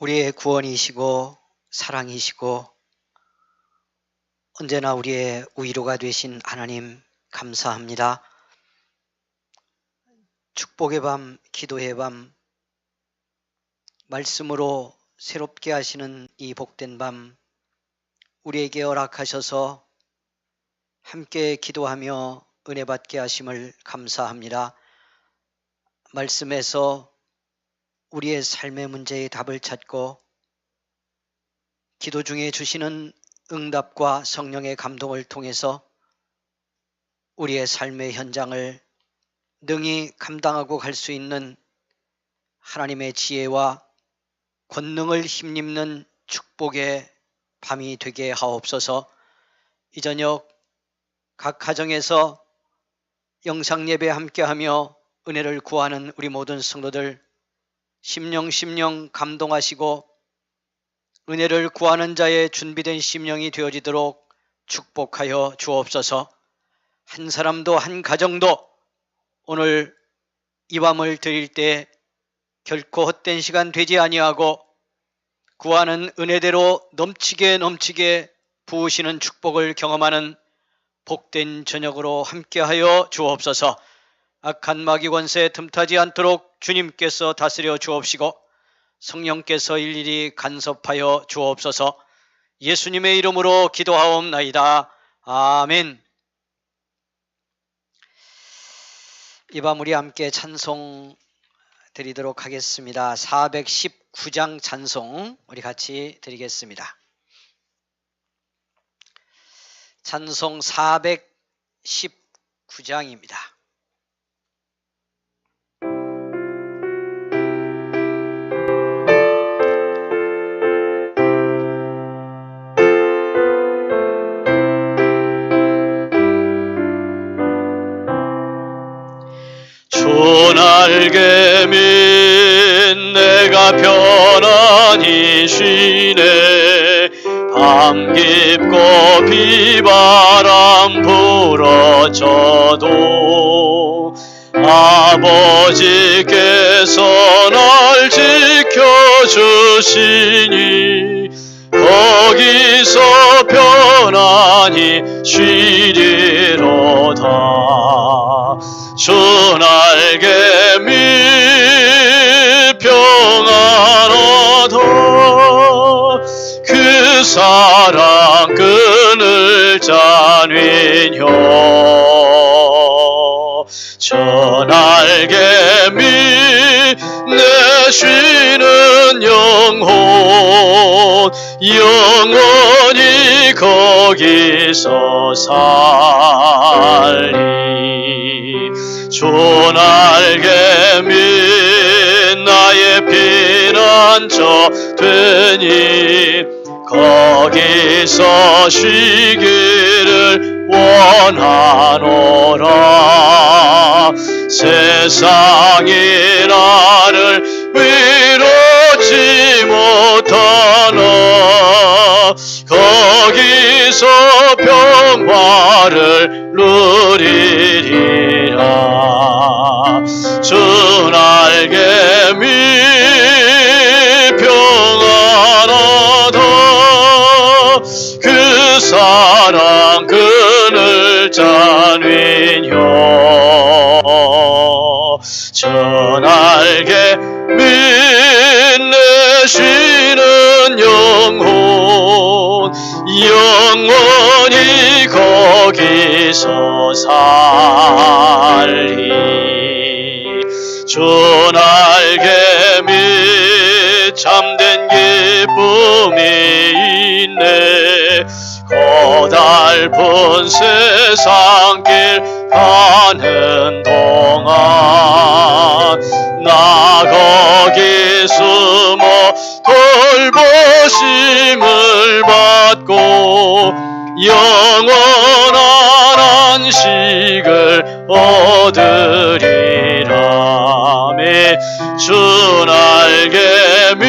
우리의 구원이시고 사랑이시고 언제나 우리의 위로가 되신 하나님 감사합니다. 축복의 밤, 기도의 밤, 말씀으로 새롭게 하시는 이 복된 밤 우리에게 허락하셔서 함께 기도하며 은혜 받게 하심을 감사합니다. 말씀에서 우리의 삶의 문제의 답을 찾고 기도 중에 주시는 응답과 성령의 감동을 통해서 우리의 삶의 현장을 능히 감당하고 갈 수 있는 하나님의 지혜와 권능을 힘입는 축복의 밤이 되게 하옵소서. 이 저녁 각 가정에서 영상예배 함께하며 은혜를 구하는 우리 모든 성도들 심령 감동하시고 은혜를 구하는 자의 준비된 심령이 되어지도록 축복하여 주옵소서. 한 사람도 한 가정도 오늘 이 밤을 드릴 때 결코 헛된 시간 되지 아니하고 구하는 은혜대로 넘치게 부으시는 축복을 경험하는 복된 저녁으로 함께하여 주옵소서. 악한 마귀 권세 틈타지 않도록 주님께서 다스려 주옵시고 성령께서 일일이 간섭하여 주옵소서. 예수님의 이름으로 기도하옵나이다. 아멘. 이 밤 우리 함께 찬송 드리도록 하겠습니다. 419장 찬송 우리 같이 드리겠습니다. 찬송 419장입니다. 주 날개민 내가 편안히 쉬네. 밤 깊고 비바람 불어쳐도 아버지께서 날 지켜주시니 거기서 편안히 쉬리로다. 주 날개 밑 평안하다. 그 사랑 끈을 짜내뇨. 저 날개 밑 내 쉬는 영원히 거기서 살리. 주 날개 밑 나의 피난처 되니 거기서 쉬기를 원하노라. 세상이 나를 위로치 못하나 거기서 평화를 누리리라. 주 날개 밑 평안하다. 그 사랑 끈을 짜내뇨. 저 날개 밑 내 쉬는 영원히 거기서 살리. 주 날개 밑 참된 기쁨이 있네. 고달픈 세상길 가는 동안 나 거기 숨어 돌보심을 받고 영원한 안식을 얻으리라매. 주 날개 밑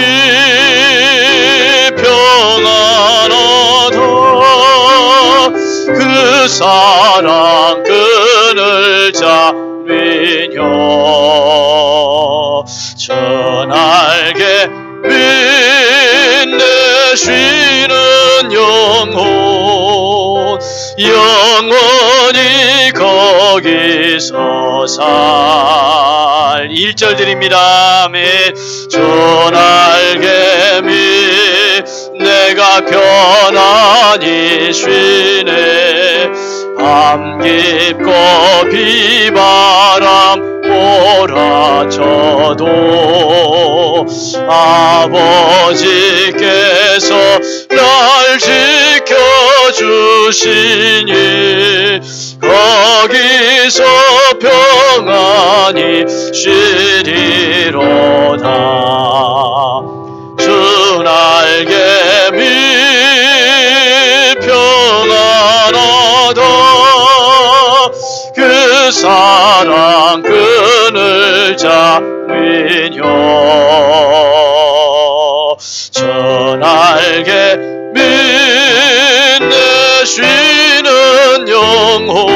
평안하다. 그 사랑 끈을 잡으며. 저 날개 밑 쉬는 영혼 영원히 거기서 살 1절 드립니다. 아멘. 저 날개미 내가 편안히 쉬네 밤 깊고 비바람 몰아쳐도 아버지께서 날 지켜주시니 거기서 평안히 쉬리로다. 주 날개미 평안하다. 그 사랑 끈을 잡으며 저 날개미 내 쉬는 영혼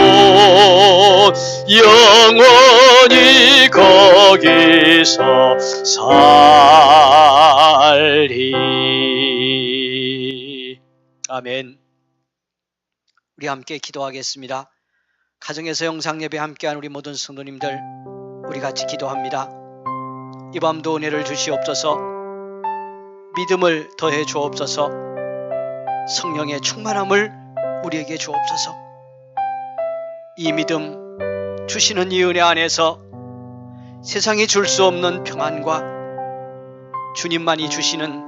영원히 거기서 살리. 아멘. 우리 함께 기도하겠습니다. 가정에서 영상예배 함께한 우리 모든 성도님들, 우리 같이 기도합니다. 이 밤도 은혜를 주시옵소서. 믿음을 더해 주옵소서. 성령의 충만함을 우리에게 주옵소서. 이 믿음 주시는 이 은혜 안에서 세상이 줄 수 없는 평안과 주님만이 주시는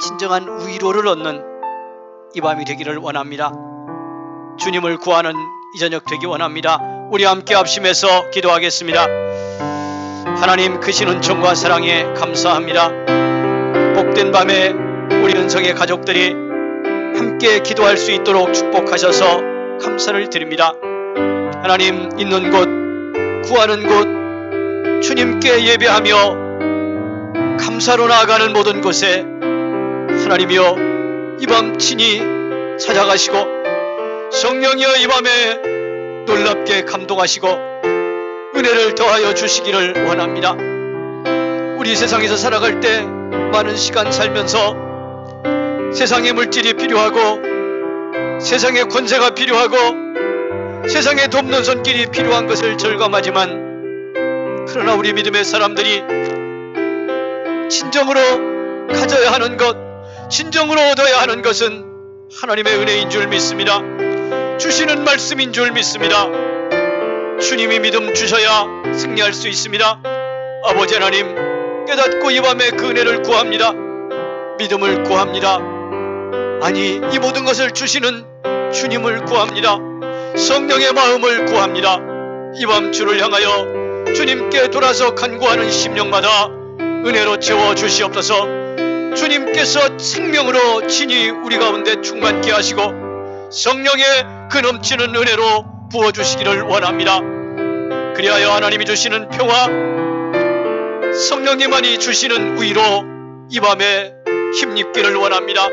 진정한 위로를 얻는 이 밤이 되기를 원합니다. 주님을 구하는 이 저녁 되기 원합니다. 우리 함께 합심해서 기도하겠습니다. 하나님 크시는 정과 사랑에 감사합니다. 복된 밤에 우리 은성의 가족들이 함께 기도할 수 있도록 축복하셔서 감사를 드립니다. 하나님 있는 곳, 구하는 곳, 주님께 예배하며 감사로 나아가는 모든 곳에 하나님이여 이 밤 친히 찾아가시고 성령이여 이 밤에 놀랍게 감동하시고 은혜를 더하여 주시기를 원합니다. 우리 세상에서 살아갈 때 많은 시간 살면서 세상의 물질이 필요하고 세상의 권세가 필요하고 세상에 돕는 손길이 필요한 것을 절감하지만 그러나 우리 믿음의 사람들이 진정으로 가져야 하는 것, 진정으로 얻어야 하는 것은 하나님의 은혜인 줄 믿습니다. 주시는 말씀인 줄 믿습니다. 주님이 믿음 주셔야 승리할 수 있습니다. 아버지 하나님 깨닫고 이 밤에 그 은혜를 구합니다. 믿음을 구합니다. 아니 이 모든 것을 주시는 주님을 구합니다. 성령의 마음을 구합니다. 이 밤 주를 향하여 주님께 돌아서 간구하는 심령마다 은혜로 채워 주시옵소서. 주님께서 생명으로 친히 우리 가운데 충만케 하시고 성령의 그 넘치는 은혜로 부어주시기를 원합니다. 그리하여 하나님이 주시는 평화, 성령님만이 주시는 위로 이 밤에 힘입기를 원합니다.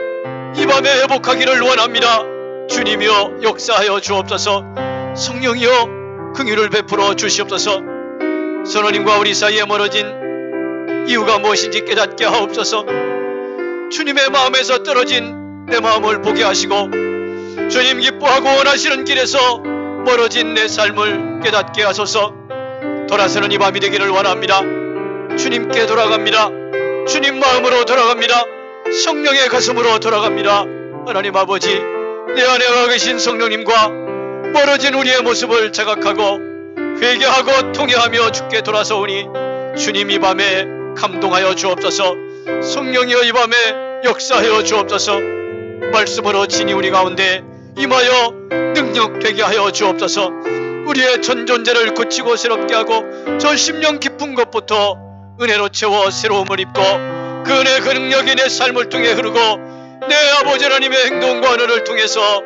이 밤에 회복하기를 원합니다. 주님이여 역사하여 주옵소서. 성령이여 긍휼을 베풀어 주시옵소서. 선원님과 우리 사이에 멀어진 이유가 무엇인지 깨닫게 하옵소서. 주님의 마음에서 떨어진 내 마음을 보게 하시고 주님 기뻐하고 원하시는 길에서 멀어진 내 삶을 깨닫게 하소서. 돌아서는 이 밤이 되기를 원합니다. 주님께 돌아갑니다. 주님 마음으로 돌아갑니다. 성령의 가슴으로 돌아갑니다. 하나님 아버지, 내 안에 와 계신 성령님과 멀어진 우리의 모습을 자각하고 회개하고 통회하며 주께 돌아서오니 주님 이 밤에 감동하여 주옵소서. 성령이여 이 밤에 역사하여 주옵소서. 말씀으로 친히 우리 가운데 임하여 능력되게 하여 주옵소서. 우리의 전 존재를 고치고 새롭게 하고 저 심령 깊은 것부터 은혜로 채워 새로움을 입고 그 은혜 그 능력이 내 삶을 통해 흐르고 내 아버지 하나님의 행동과 언어를 통해서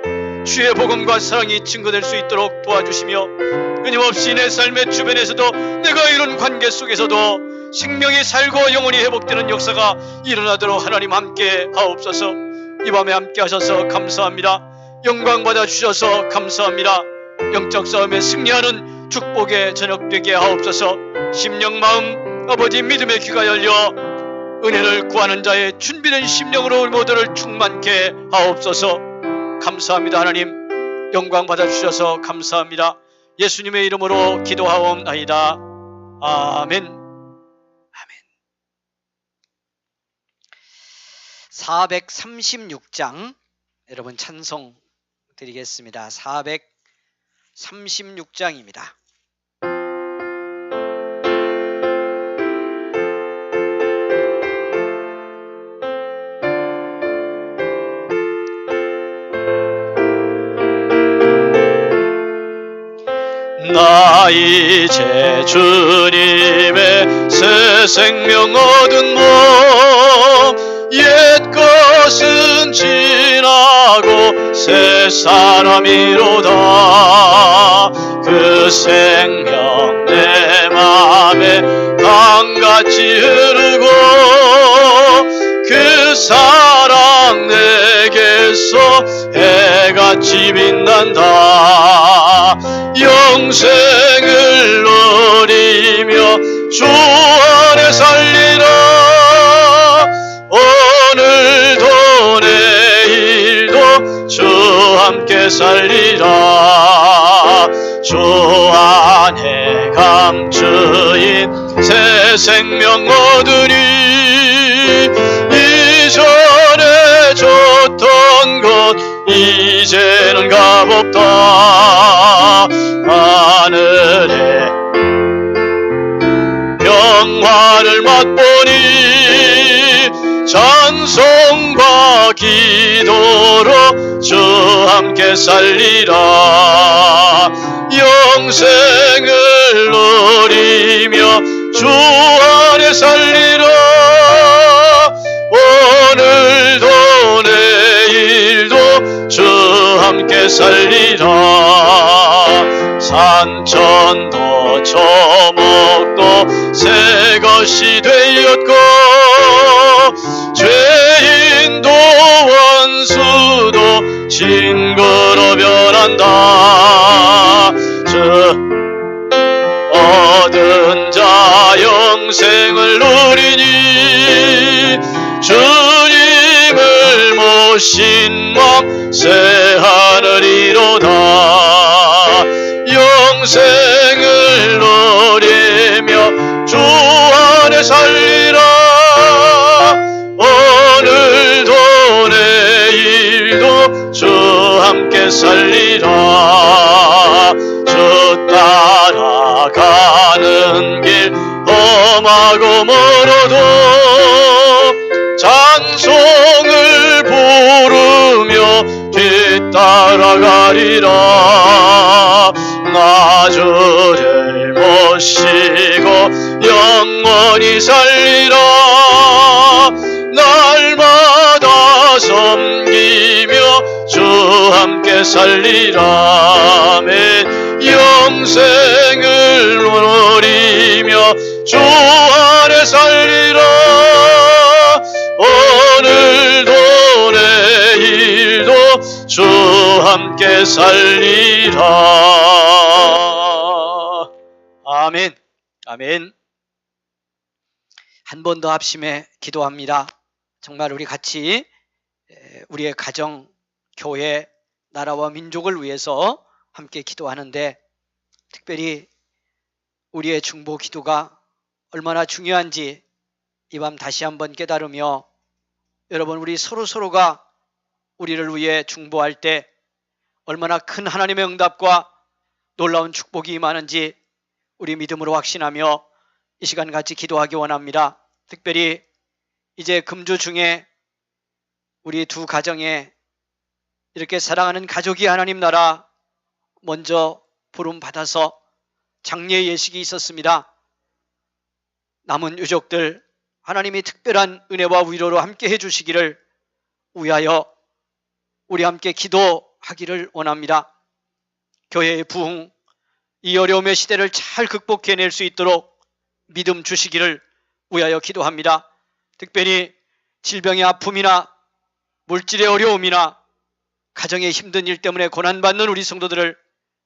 주의 복음과 사랑이 증거될 수 있도록 도와주시며 끊임없이 내 삶의 주변에서도 내가 이룬 관계 속에서도 생명이 살고 영혼이 회복되는 역사가 일어나도록 하나님 함께 하옵소서. 이 밤에 함께 하셔서 감사합니다. 영광 받아 주셔서 감사합니다. 영적 싸움에 승리하는 축복의 저녁 되게 하옵소서. 심령 마음 아버지 믿음의 귀가 열려 은혜를 구하는 자의 준비된 심령으로 우리 모두를 충만케 하옵소서. 감사합니다. 하나님 영광 받아주셔서 감사합니다. 예수님의 이름으로 기도하옵나이다. 아멘. 아멘. 436장 여러분 찬송 드리겠습니다. 436장입니다. 나 이제 주님의 새 생명 얻은 몸, 옛 것은 지나고 새 사람이로다. 그 생명 내 맘에 강같이 흐르고 그 사랑 내게서 해같이 빛난다. 영생을 누리며 주 안에 살리라. 오늘도 내일도 주 함께 살리라. 주 안에 감추인 새 생명 얻으니 이전에 줬던 것 이제는 값없다. 하늘에 평화를 맛보니 찬송과 기도로 주 함께 살리라. 영생을 누리며 주 안에 살리라. 오늘도 내일도 주 함께 살리라. 산천도 저목도 새 것이 되었고 죄인도 원수도 친구로 변한다. 얻은 자 영생을 누리니 주님을 모신 맘 새 하늘이로다. 영생을 누리며 주 안에 살리라. 오늘도 내일도 주 함께 살리라. 주 따라가는 길 험하고 멀어도 찬송을 부르며 뒤따라가리라. 나 주를 모시고 영원히 살리라. 날마다 섬기며 주 함께 살리라. 아멘. 영생을 누리며 주 안에 살리라. 오늘도 내일도 주 함께 살리라. 아멘. 아멘. 한 번 더 합심해 기도합니다. 정말 우리 같이 우리의 가정, 교회, 나라와 민족을 위해서 함께 기도하는데 특별히 우리의 중보 기도가 얼마나 중요한지 이 밤 다시 한번 깨달으며 여러분 우리 서로가 우리를 위해 중보할 때 얼마나 큰 하나님의 응답과 놀라운 축복이 임하는지 우리 믿음으로 확신하며 이 시간 같이 기도하기 원합니다. 특별히 이제 금주 중에 우리 두 가정에 이렇게 사랑하는 가족이 하나님 나라 먼저 부름 받아서 장례 예식이 있었습니다. 남은 유족들 하나님이 특별한 은혜와 위로로 함께 해주시기를 위하여 우리 함께 기도하기를 원합니다. 교회의 부흥, 이 어려움의 시대를 잘 극복해낼 수 있도록 믿음 주시기를 위하여 기도합니다. 특별히 질병의 아픔이나 물질의 어려움이나 가정의 힘든 일 때문에 고난받는 우리 성도들을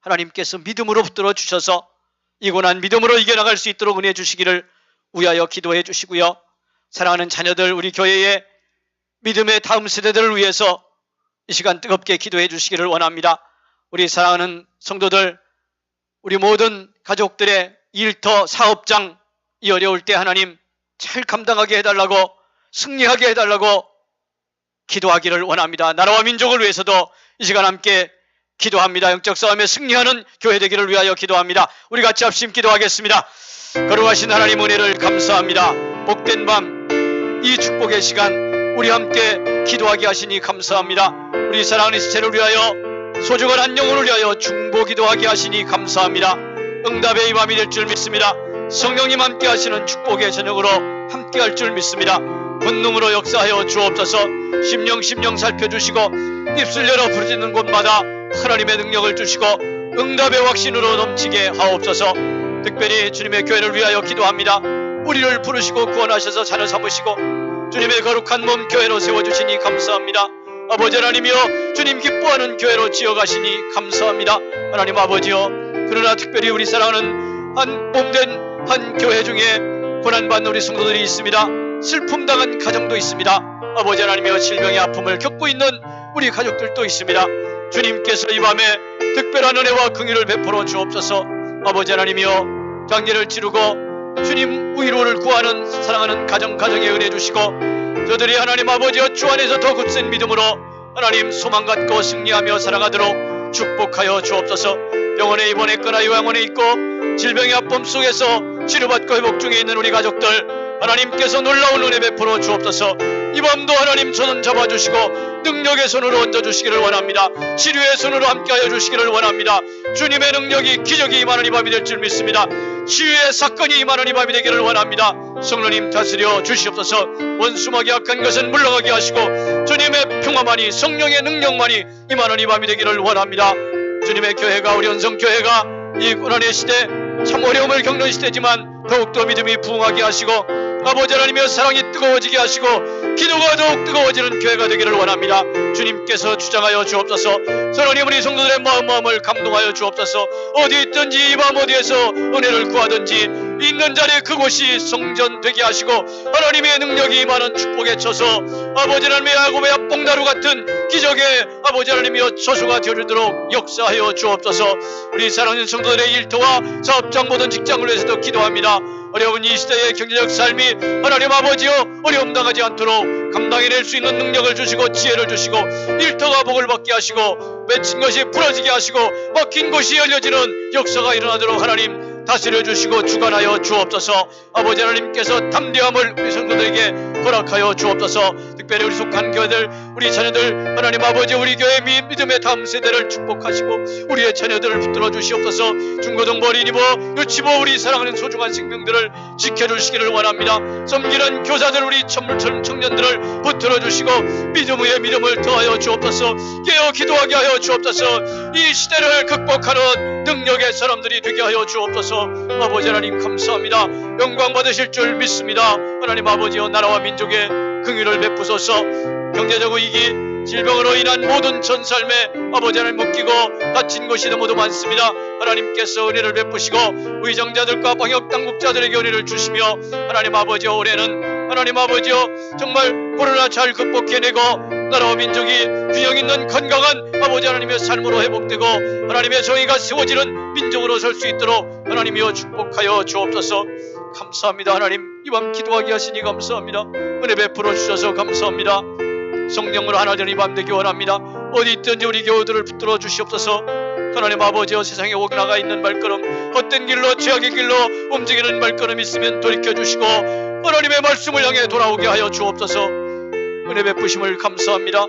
하나님께서 믿음으로 붙들어 주셔서 이 고난 믿음으로 이겨나갈 수 있도록 은혜 주시기를 위하여 기도해 주시고요. 사랑하는 자녀들, 우리 교회의 믿음의 다음 세대들을 위해서 이 시간 뜨겁게 기도해 주시기를 원합니다. 우리 사랑하는 성도들, 우리 모든 가족들의 일터, 사업장, 이 어려울 때 하나님 잘 감당하게 해달라고, 승리하게 해달라고 기도하기를 원합니다. 나라와 민족을 위해서도 이 시간 함께 기도합니다. 영적 싸움에 승리하는 교회 되기를 위하여 기도합니다. 우리 같이 합심 기도하겠습니다. 거룩하신 하나님 은혜를 감사합니다. 복된 밤, 이 축복의 시간 우리 함께 기도하게 하시니 감사합니다. 우리 사랑하는 지체를 위하여, 소중한 한 영혼을 위하여 중보 기도하게 하시니 감사합니다. 응답의 이 밤이 될 줄 믿습니다. 성령님 함께 하시는 축복의 저녁으로 함께 할 줄 믿습니다. 본능으로 역사하여 주옵소서. 심령 살펴주시고 입술 열어 부르짖는 곳마다 하나님의 능력을 주시고 응답의 확신으로 넘치게 하옵소서. 특별히 주님의 교회를 위하여 기도합니다. 우리를 부르시고 구원하셔서 자녀 삼으시고 주님의 거룩한 몸 교회로 세워주시니 감사합니다. 아버지 하나님이여, 주님 기뻐하는 교회로 지어가시니 감사합니다. 하나님 아버지여, 그러나 특별히 우리 사랑하는 한 몸된 한 교회 중에 고난받는 우리 성도들이 있습니다. 슬픔당한 가정도 있습니다. 아버지 하나님이여, 질병의 아픔을 겪고 있는 우리 가족들도 있습니다. 주님께서 이 밤에 특별한 은혜와 긍휼을 베풀어 주옵소서. 아버지 하나님이여, 장례를 치르고 주님 위로를 구하는 사랑하는 가정에 은혜 주시고, 저들이 하나님 아버지여 주 안에서 더 굳센 믿음으로 하나님 소망 갖고 승리하며 살아가도록 축복하여 주옵소서. 병원에 입원했거나 요양원에 있고 질병의 아픔 속에서 치료받고 회복 중에 있는 우리 가족들, 하나님께서 놀라운 은혜 베풀어 주옵소서. 이 밤도 하나님 손은 잡아주시고 능력의 손으로 얹어주시기를 원합니다. 치료의 손으로 함께하여 주시기를 원합니다. 주님의 능력이, 기적이 임하는 이 밤이 될 줄 믿습니다. 치유의 사건이 임하는 이 밤이 되기를 원합니다. 성령님 다스려 주시옵소서. 원수막이 악한 것은 물러가게 하시고 주님의 평화만이, 성령의 능력만이 임하는 이 밤이 되기를 원합니다. 주님의 교회가, 우리 언성교회가 이 고난의 시대, 참 어려움을 겪는 시대지만 더욱더 믿음이 부흥하게 하시고 아버지 하나님의 사랑이 뜨거워지게 하시고 기도가 더욱 뜨거워지는 교회가 되기를 원합니다. 주님께서 주장하여 주옵소서. 하나님, 우리 성도들의 마음을 감동하여 주옵소서. 어디 있든지 이 밤 어디에서 은혜를 구하든지 있는 자리에 그곳이 성전 되게 하시고 하나님의 능력이 임하는 축복에 쳐서 아버지 하나님의 야곱의 앞봉나루 같은 기적의 아버지 하나님이여 저수가 되어주도록 역사하여 주옵소서. 우리 사랑하는 성도들의 일터와 사업장, 모든 직장을 위해서도 기도합니다. 어려운 이 시대의 경제적 삶이 하나님 아버지여 어려움 당하지 않도록 감당해낼 수 있는 능력을 주시고 지혜를 주시고 일터가 복을 받게 하시고 맺힌 것이 부러지게 하시고 막힌 곳이 열려지는 역사가 일어나도록 하나님 다스려 주시고 주관하여 주옵소서. 아버지 하나님께서 담대함을 우리 성도들에게 허락하여 주옵소서. 특별히 우리 속한 교회들, 우리 자녀들, 하나님 아버지 우리 교회 믿음의 다음 세대를 축복하시고 우리의 자녀들을 붙들어 주시옵소서. 중고등부, 어린이부, 유치부, 우리 사랑하는 소중한 생명들을 지켜주시기를 원합니다. 섬기는 교사들, 우리 청년들을 붙들어 주시고 믿음 위에 믿음을 더하여 주옵소서. 깨어 기도하게 하여 주옵소서. 이 시대를 극복하는 능력의 사람들이 되게 하여 주옵소서. 아버지 하나님 감사합니다. 영광 받으실 줄 믿습니다. 하나님 아버지여, 나라와 민족의 긍휼을 베푸소서. 경제적 위기, 질병으로 인한 모든 전 삶에 아버지 하나님 묶이고 다친 곳이 너무도 많습니다. 하나님께서 은혜를 베푸시고 의정자들과 방역당국자들에게 은혜를 주시며 하나님 아버지여, 올해는 하나님 아버지여 정말 코로나 잘 극복해내고 나라와 민족이 균형 있는 건강한 아버지 하나님의 삶으로 회복되고 하나님의 정의가 세워지는 민족으로 설 수 있도록 하나님이여 축복하여 주옵소서. 감사합니다. 하나님, 이 밤 기도하게 하시니 감사합니다. 은혜 베풀어 주셔서 감사합니다. 성령으로 하나 되는 이 밤 되기 원합니다. 어디 있든지 우리 교우들을 붙들어 주시옵소서. 하나님 아버지여, 세상에 오나가 있는 발걸음, 헛된 길로, 죄악의 길로 움직이는 발걸음 있으면 돌이켜주시고 하나님의 말씀을 향해 돌아오게 하여 주옵소서. 은혜 베푸심을 감사합니다.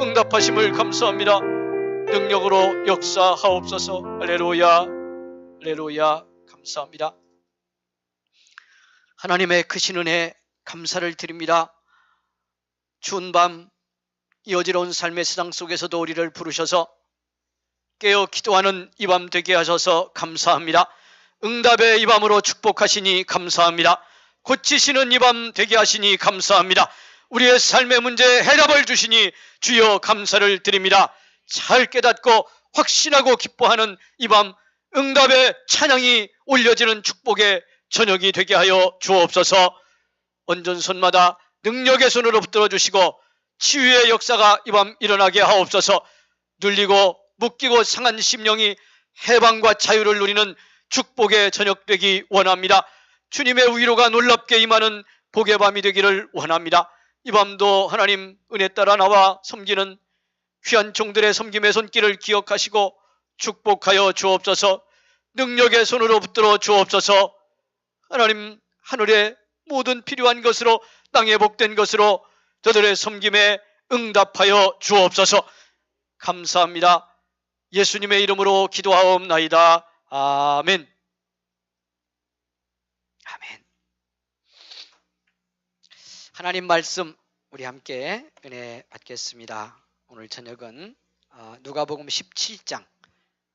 응답하심을 감사합니다. 능력으로 역사하옵소서. 할렐루야, 할렐루야. 감사합니다. 하나님의 크신 은혜 감사를 드립니다. 추운 밤, 이 어지러운 삶의 세상 속에서도 우리를 부르셔서 깨어 기도하는 이 밤 되게 하셔서 감사합니다. 응답의 이 밤으로 축복하시니 감사합니다. 고치시는 이 밤 되게 하시니 감사합니다. 우리의 삶의 문제에 해답을 주시니 주여 감사를 드립니다. 잘 깨닫고 확신하고 기뻐하는 이 밤, 응답의 찬양이 올려지는 축복의 저녁이 되게 하여 주옵소서. 온전손마다 능력의 손으로 붙들어 주시고 치유의 역사가 이 밤 일어나게 하옵소서. 눌리고 묶이고 상한 심령이 해방과 자유를 누리는 축복의 저녁 되기 원합니다. 주님의 위로가 놀랍게 임하는 복의 밤이 되기를 원합니다. 이 밤도 하나님 은혜 따라 나와 섬기는 귀한 종들의 섬김의 손길을 기억하시고 축복하여 주옵소서. 능력의 손으로 붙들어 주옵소서. 하나님 하늘의 모든 필요한 것으로 땅에 복된 것으로 저들의 섬김에 응답하여 주옵소서. 감사합니다. 예수님의 이름으로 기도하옵나이다. 아멘. 아멘. 하나님 말씀 우리 함께 은혜 받겠습니다. 오늘 저녁은 누가복음 17장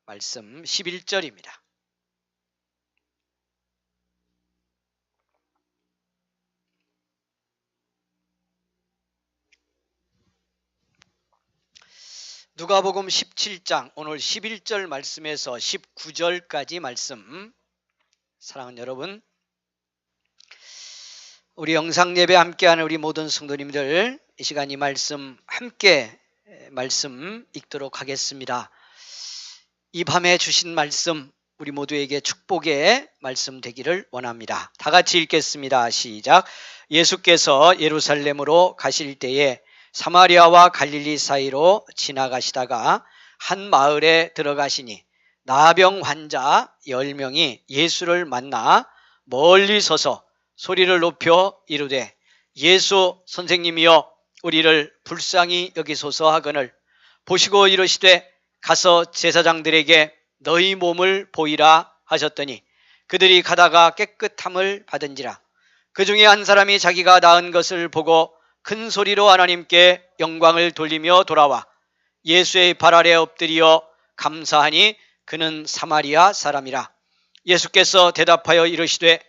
말씀 11절입니다. 누가복음 17장 오늘 11절 말씀에서 19절까지 말씀, 사랑하는 여러분, 우리 영상예배 함께하는 우리 모든 성도님들 이 시간 이 말씀 함께 말씀 읽도록 하겠습니다. 이 밤에 주신 말씀 우리 모두에게 축복의 말씀 되기를 원합니다. 다 같이 읽겠습니다. 시작. 예수께서 예루살렘으로 가실 때에 사마리아와 갈릴리 사이로 지나가시다가 한 마을에 들어가시니 나병 환자 10명이 예수를 만나 멀리 서서 소리를 높여 이르되 예수 선생님이여 우리를 불쌍히 여기소서 하거늘 보시고 이르시되 가서 제사장들에게 너희 몸을 보이라 하셨더니 그들이 가다가 깨끗함을 받은지라. 그 중에 한 사람이 자기가 나은 것을 보고 큰 소리로 하나님께 영광을 돌리며 돌아와 예수의 발 아래 엎드려 감사하니 그는 사마리아 사람이라. 예수께서 대답하여 이르시되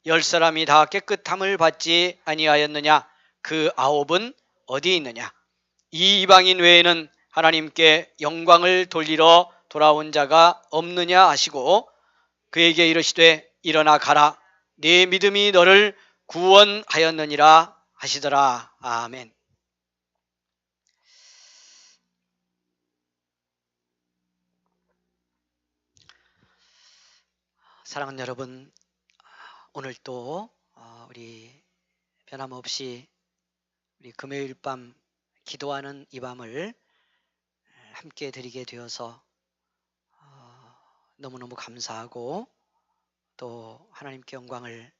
10사람이 다 깨끗함을 받지 아니하였느냐? 그 9은 어디 있느냐? 이 이방인 외에는 하나님께 영광을 돌리러 돌아온 자가 없느냐 하시고 그에게 이르시되 일어나 가라. 네 믿음이 너를 구원하였느니라 하시더라. 아멘. 사랑하는 여러분, 오늘 또 우리 변함없이 우리 금요일 밤 기도하는 이 밤을 함께 드리게 되어서 너무너무 감사하고 또 하나님께 영광을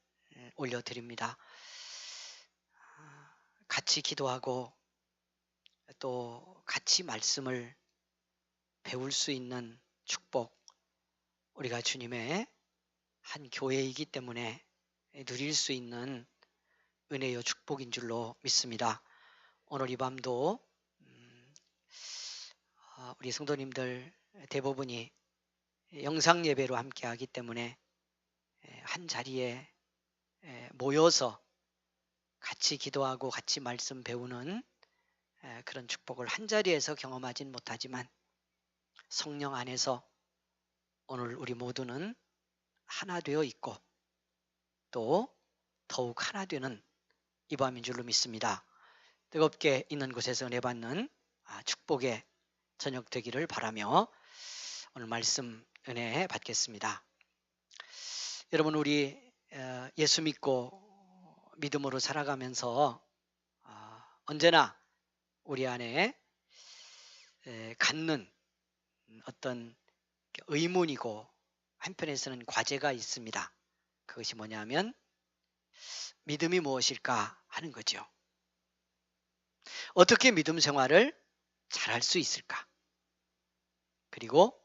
올려드립니다. 같이 기도하고 또 같이 말씀을 배울 수 있는 축복, 우리가 주님의 한 교회이기 때문에 누릴 수 있는 은혜요 축복인 줄로 믿습니다. 오늘 이 밤도 우리 성도님들 대부분이 영상 예배로 함께 하기 때문에 한 자리에 모여서 같이 기도하고 같이 말씀 배우는 그런 축복을 한 자리에서 경험하진 못하지만 성령 안에서 오늘 우리 모두는 하나 되어 있고 또 더욱 하나 되는 이 밤인 줄로 믿습니다. 뜨겁게 있는 곳에서 은혜 받는 축복의 저녁 되기를 바라며 오늘 말씀 은혜 받겠습니다. 여러분, 우리 예수 믿고 믿음으로 살아가면서 언제나 우리 안에 갖는 어떤 의문이고 한편에서는 과제가 있습니다. 그것이 뭐냐면 믿음이 무엇일까 하는 거죠. 어떻게 믿음 생활을 잘할 수 있을까? 그리고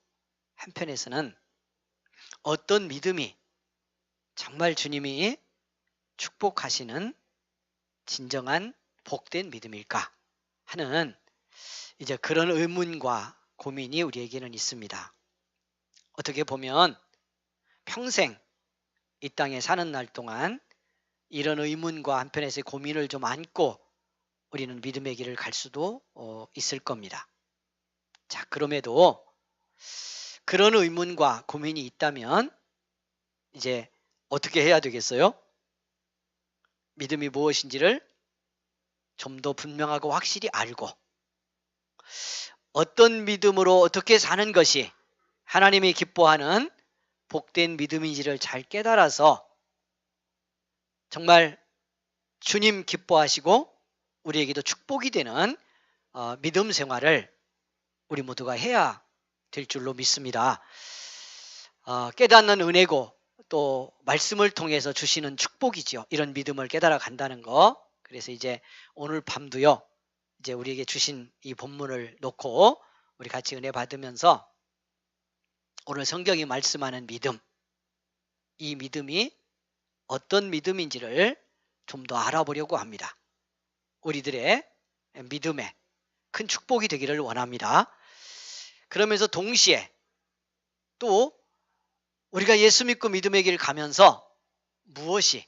한편에서는 어떤 믿음이 정말 주님이 축복하시는 진정한 복된 믿음일까 하는 이제 그런 의문과 고민이 우리에게는 있습니다. 어떻게 보면 평생 이 땅에 사는 날 동안 이런 의문과 한편에서의 고민을 좀 안고 우리는 믿음의 길을 갈 수도 있을 겁니다. 자, 그럼에도 그런 의문과 고민이 있다면 이제 어떻게 해야 되겠어요? 믿음이 무엇인지를 좀 더 분명하고 확실히 알고 어떤 믿음으로 어떻게 사는 것이 하나님이 기뻐하는 복된 믿음인지를 잘 깨달아서 정말 주님 기뻐하시고 우리에게도 축복이 되는 믿음 생활을 우리 모두가 해야 될 줄로 믿습니다. 깨닫는 은혜고 또 말씀을 통해서 주시는 축복이죠. 이런 믿음을 깨달아 간다는 거. 그래서 이제 오늘 밤도요, 이제 우리에게 주신 이 본문을 놓고 우리 같이 은혜 받으면서 오늘 성경이 말씀하는 믿음, 이 믿음이 어떤 믿음인지를 좀 더 알아보려고 합니다. 우리들의 믿음에 큰 축복이 되기를 원합니다. 그러면서 동시에 또 우리가 예수 믿고 믿음의 길 가면서 무엇이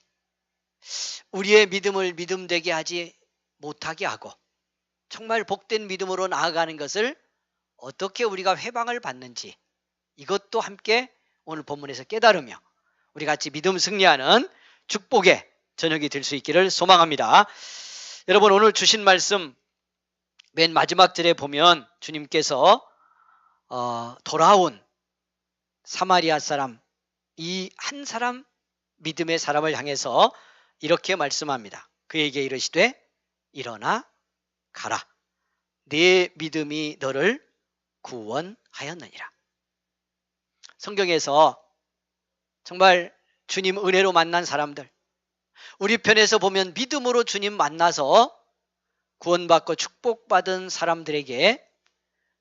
우리의 믿음을 믿음되게 하지 못하게 하고 정말 복된 믿음으로 나아가는 것을 어떻게 우리가 회방을 받는지 이것도 함께 오늘 본문에서 깨달으며 우리 같이 믿음 승리하는 축복의 저녁이 될 수 있기를 소망합니다. 여러분, 오늘 주신 말씀 맨 마지막 절에 보면 주님께서 돌아온 사마리아 사람, 이 한 사람 믿음의 사람을 향해서 이렇게 말씀합니다. 그에게 이르시되 일어나 가라. 네 믿음이 너를 구원하였느니라. 성경에서 정말 주님 은혜로 만난 사람들, 우리 편에서 보면 믿음으로 주님 만나서 구원받고 축복받은 사람들에게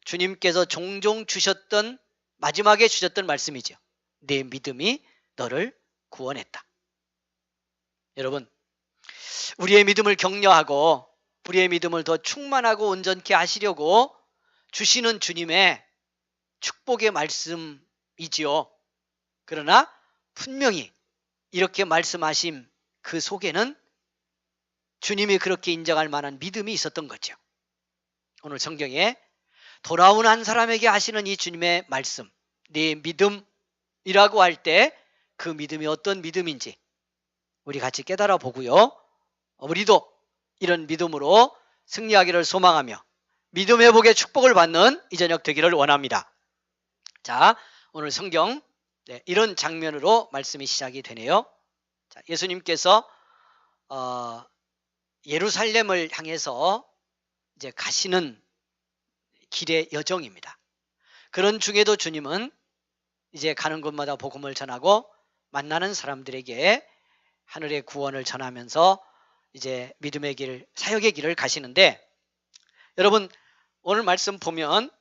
주님께서 종종 주셨던, 마지막에 주셨던 말씀이죠. 내 믿음이 너를 구원했다. 여러분, 우리의 믿음을 격려하고 우리의 믿음을 더 충만하고 온전케 하시려고 주시는 주님의 축복의 말씀이지요. 그러나 분명히 이렇게 말씀하신 그 속에는 주님이 그렇게 인정할 만한 믿음이 있었던 거죠. 오늘 성경에 돌아온 한 사람에게 하시는 이 주님의 말씀, 네 믿음이라고 할 때 그 믿음이 어떤 믿음인지 우리 같이 깨달아 보고요. 우리도 이런 믿음으로 승리하기를 소망하며 믿음 회복의 축복을 받는 이 저녁 되기를 원합니다. 자, 오늘 성경 이런 장면으로 말씀이 시작이 되네요. 자, 예수님께서 예루살렘을 향해서 이제 가시는 길의 여정입니다. 그런 중에도 주님은 이제 가는 곳마다 복음을 전하고 만나는 사람들에게 하늘의 구원을 전하면서 이제 믿음의 길, 사역의 길을 가시는데, 여러분 오늘 말씀 보면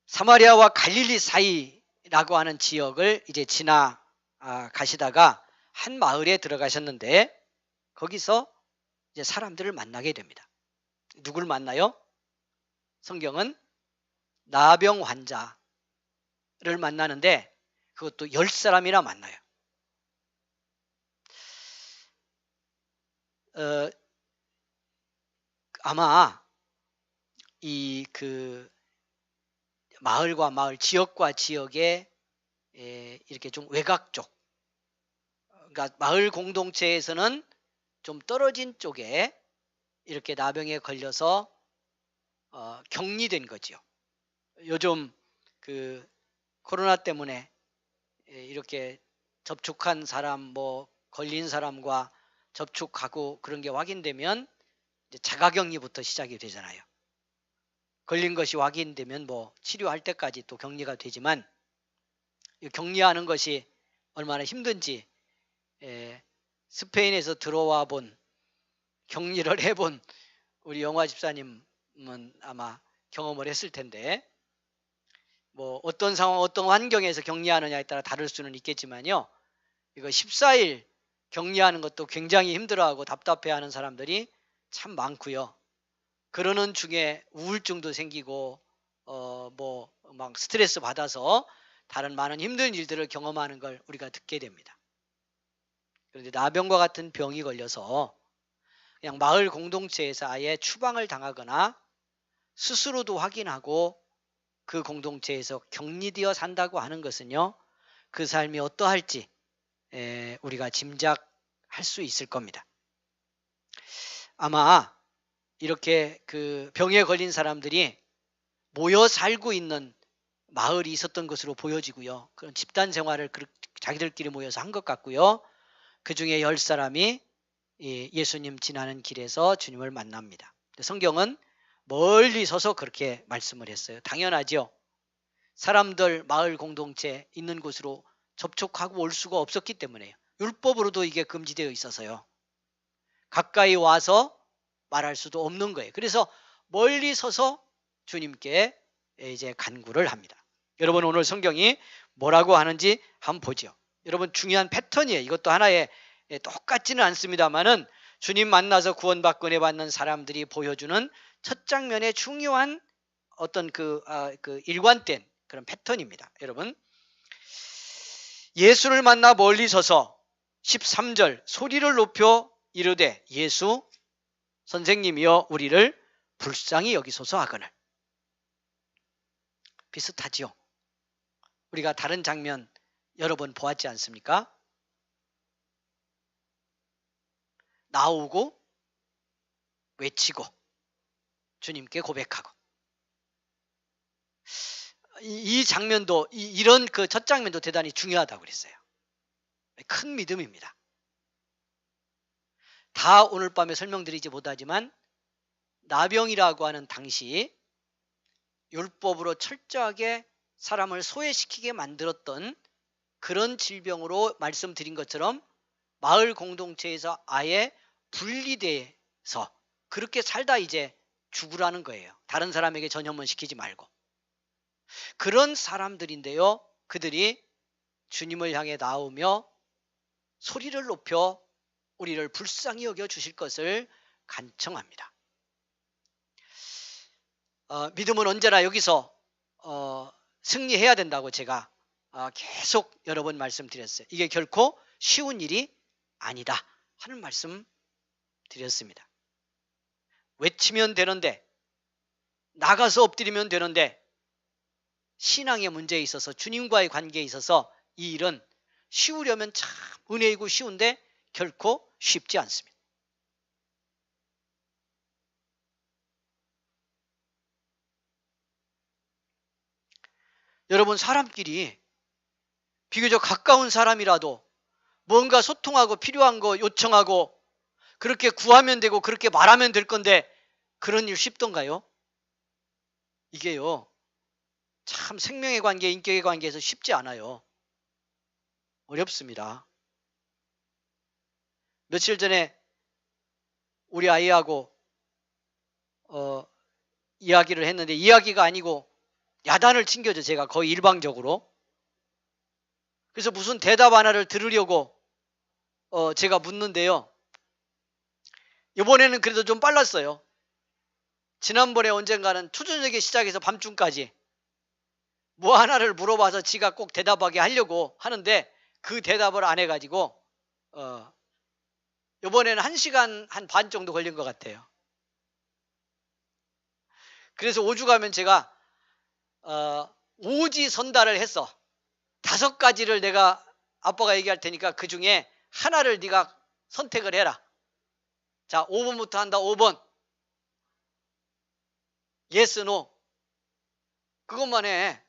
사마리아와 갈릴리 사이라고 하는 지역을 이제 가시다가 한 마을에 들어가셨는데 거기서 이제 사람들을 만나게 됩니다. 누굴 만나요? 성경은 나병 환자를 만나는데 그것도 10사람이나 만나요. 아마 이 마을과 마을, 지역과 지역의 이렇게 좀 외곽 쪽, 그러니까 마을 공동체에서는 좀 떨어진 쪽에 이렇게 나병에 걸려서 격리된 거죠. 요즘 코로나 때문에 이렇게 접촉한 사람, 걸린 사람과 접촉하고 그런 게 확인되면 이제 자가격리부터 시작이 되잖아요. 걸린 것이 확인되면 치료할 때까지 또 격리가 되지만 격리하는 것이 얼마나 힘든지 스페인에서 들어와 본, 격리를 해본 우리 영화 집사님은 아마 경험을 했을 텐데, 어떤 상황, 어떤 환경에서 격리하느냐에 따라 다를 수는 있겠지만요. 이거 14일 격리하는 것도 굉장히 힘들어하고 답답해하는 사람들이 참 많고요. 그러는 중에 우울증도 생기고 막 스트레스 받아서 다른 많은 힘든 일들을 경험하는 걸 우리가 듣게 됩니다. 그런데 나병과 같은 병이 걸려서 그냥 마을 공동체에서 아예 추방을 당하거나 스스로도 확인하고 그 공동체에서 격리되어 산다고 하는 것은요, 그 삶이 어떠할지 우리가 짐작할 할 수 있을 겁니다. 아마 이렇게 그 병에 걸린 사람들이 모여 살고 있는 마을이 있었던 것으로 보여지고요. 그런 집단 생활을 자기들끼리 모여서 한 것 같고요. 그 중에 10사람이 예수님 지나는 길에서 주님을 만납니다. 성경은 멀리 서서 그렇게 말씀을 했어요. 당연하죠. 사람들 마을 공동체 있는 곳으로 접촉하고 올 수가 없었기 때문에요. 율법으로도 이게 금지되어 있어서요. 가까이 와서 말할 수도 없는 거예요. 그래서 멀리 서서 주님께 이제 간구를 합니다. 여러분 오늘 성경이 뭐라고 하는지 한번 보죠. 여러분 중요한 패턴이에요. 이것도 하나의 똑같지는 않습니다만은 주님 만나서 구원받고 은혜 받는 사람들이 보여주는 첫 장면의 중요한 어떤 그 일관된 그런 패턴입니다. 여러분 예수를 만나 멀리 서서 13절 소리를 높여 이르되 예수 선생님이여 우리를 불쌍히 여기소서 하거늘. 비슷하지요. 우리가 다른 장면 여러 번 보았지 않습니까? 나오고 외치고 주님께 고백하고 이 장면도 이런 그 첫 장면도 대단히 중요하다고 그랬어요. 큰 믿음입니다. 다 오늘 밤에 설명드리지 못하지만 나병이라고 하는 당시 율법으로 철저하게 사람을 소외시키게 만들었던 그런 질병으로 말씀드린 것처럼 마을 공동체에서 아예 분리돼서 그렇게 살다 이제 죽으라는 거예요. 다른 사람에게 전염을 시키지 말고. 그런 사람들인데요. 그들이 주님을 향해 나오며 소리를 높여 우리를 불쌍히 여겨 주실 것을 간청합니다. 믿음은 언제나 여기서 승리해야 된다고 제가 계속 여러 번 말씀드렸어요. 이게 결코 쉬운 일이 아니다 하는 말씀 드렸습니다. 외치면 되는데 나가서 엎드리면 되는데 신앙의 문제에 있어서 주님과의 관계에 있어서 이 일은 쉬우려면 참 은혜이고 쉬운데 결코 쉽지 않습니다. 여러분 사람끼리 비교적 가까운 사람이라도 뭔가 소통하고 필요한 거 요청하고 그렇게 구하면 되고 그렇게 말하면 될 건데 그런 일 쉽던가요? 이게요 참 생명의 관계, 인격의 관계에서 쉽지 않아요. 어렵습니다. 며칠 전에 우리 아이하고 이야기를 했는데 이야기가 아니고 야단을 친겨줘 제가 거의 일방적으로. 그래서 무슨 대답 하나를 들으려고 제가 묻는데요. 이번에는 그래도 좀 빨랐어요. 지난번에 언젠가는 초저녁에 시작해서 밤중까지 뭐 하나를 물어봐서 지가 꼭 대답하게 하려고 하는데 그 대답을 안 해가지고 이번에는 1시간 한 반 정도 걸린 것 같아요. 그래서 오죽하면 제가 오지선다를 했어. 5가지를 내가 아빠가 얘기할 테니까 그 중에 하나를 네가 선택을 해라. 자, 5번부터 한다. 5번. yes, no. 그것만 해.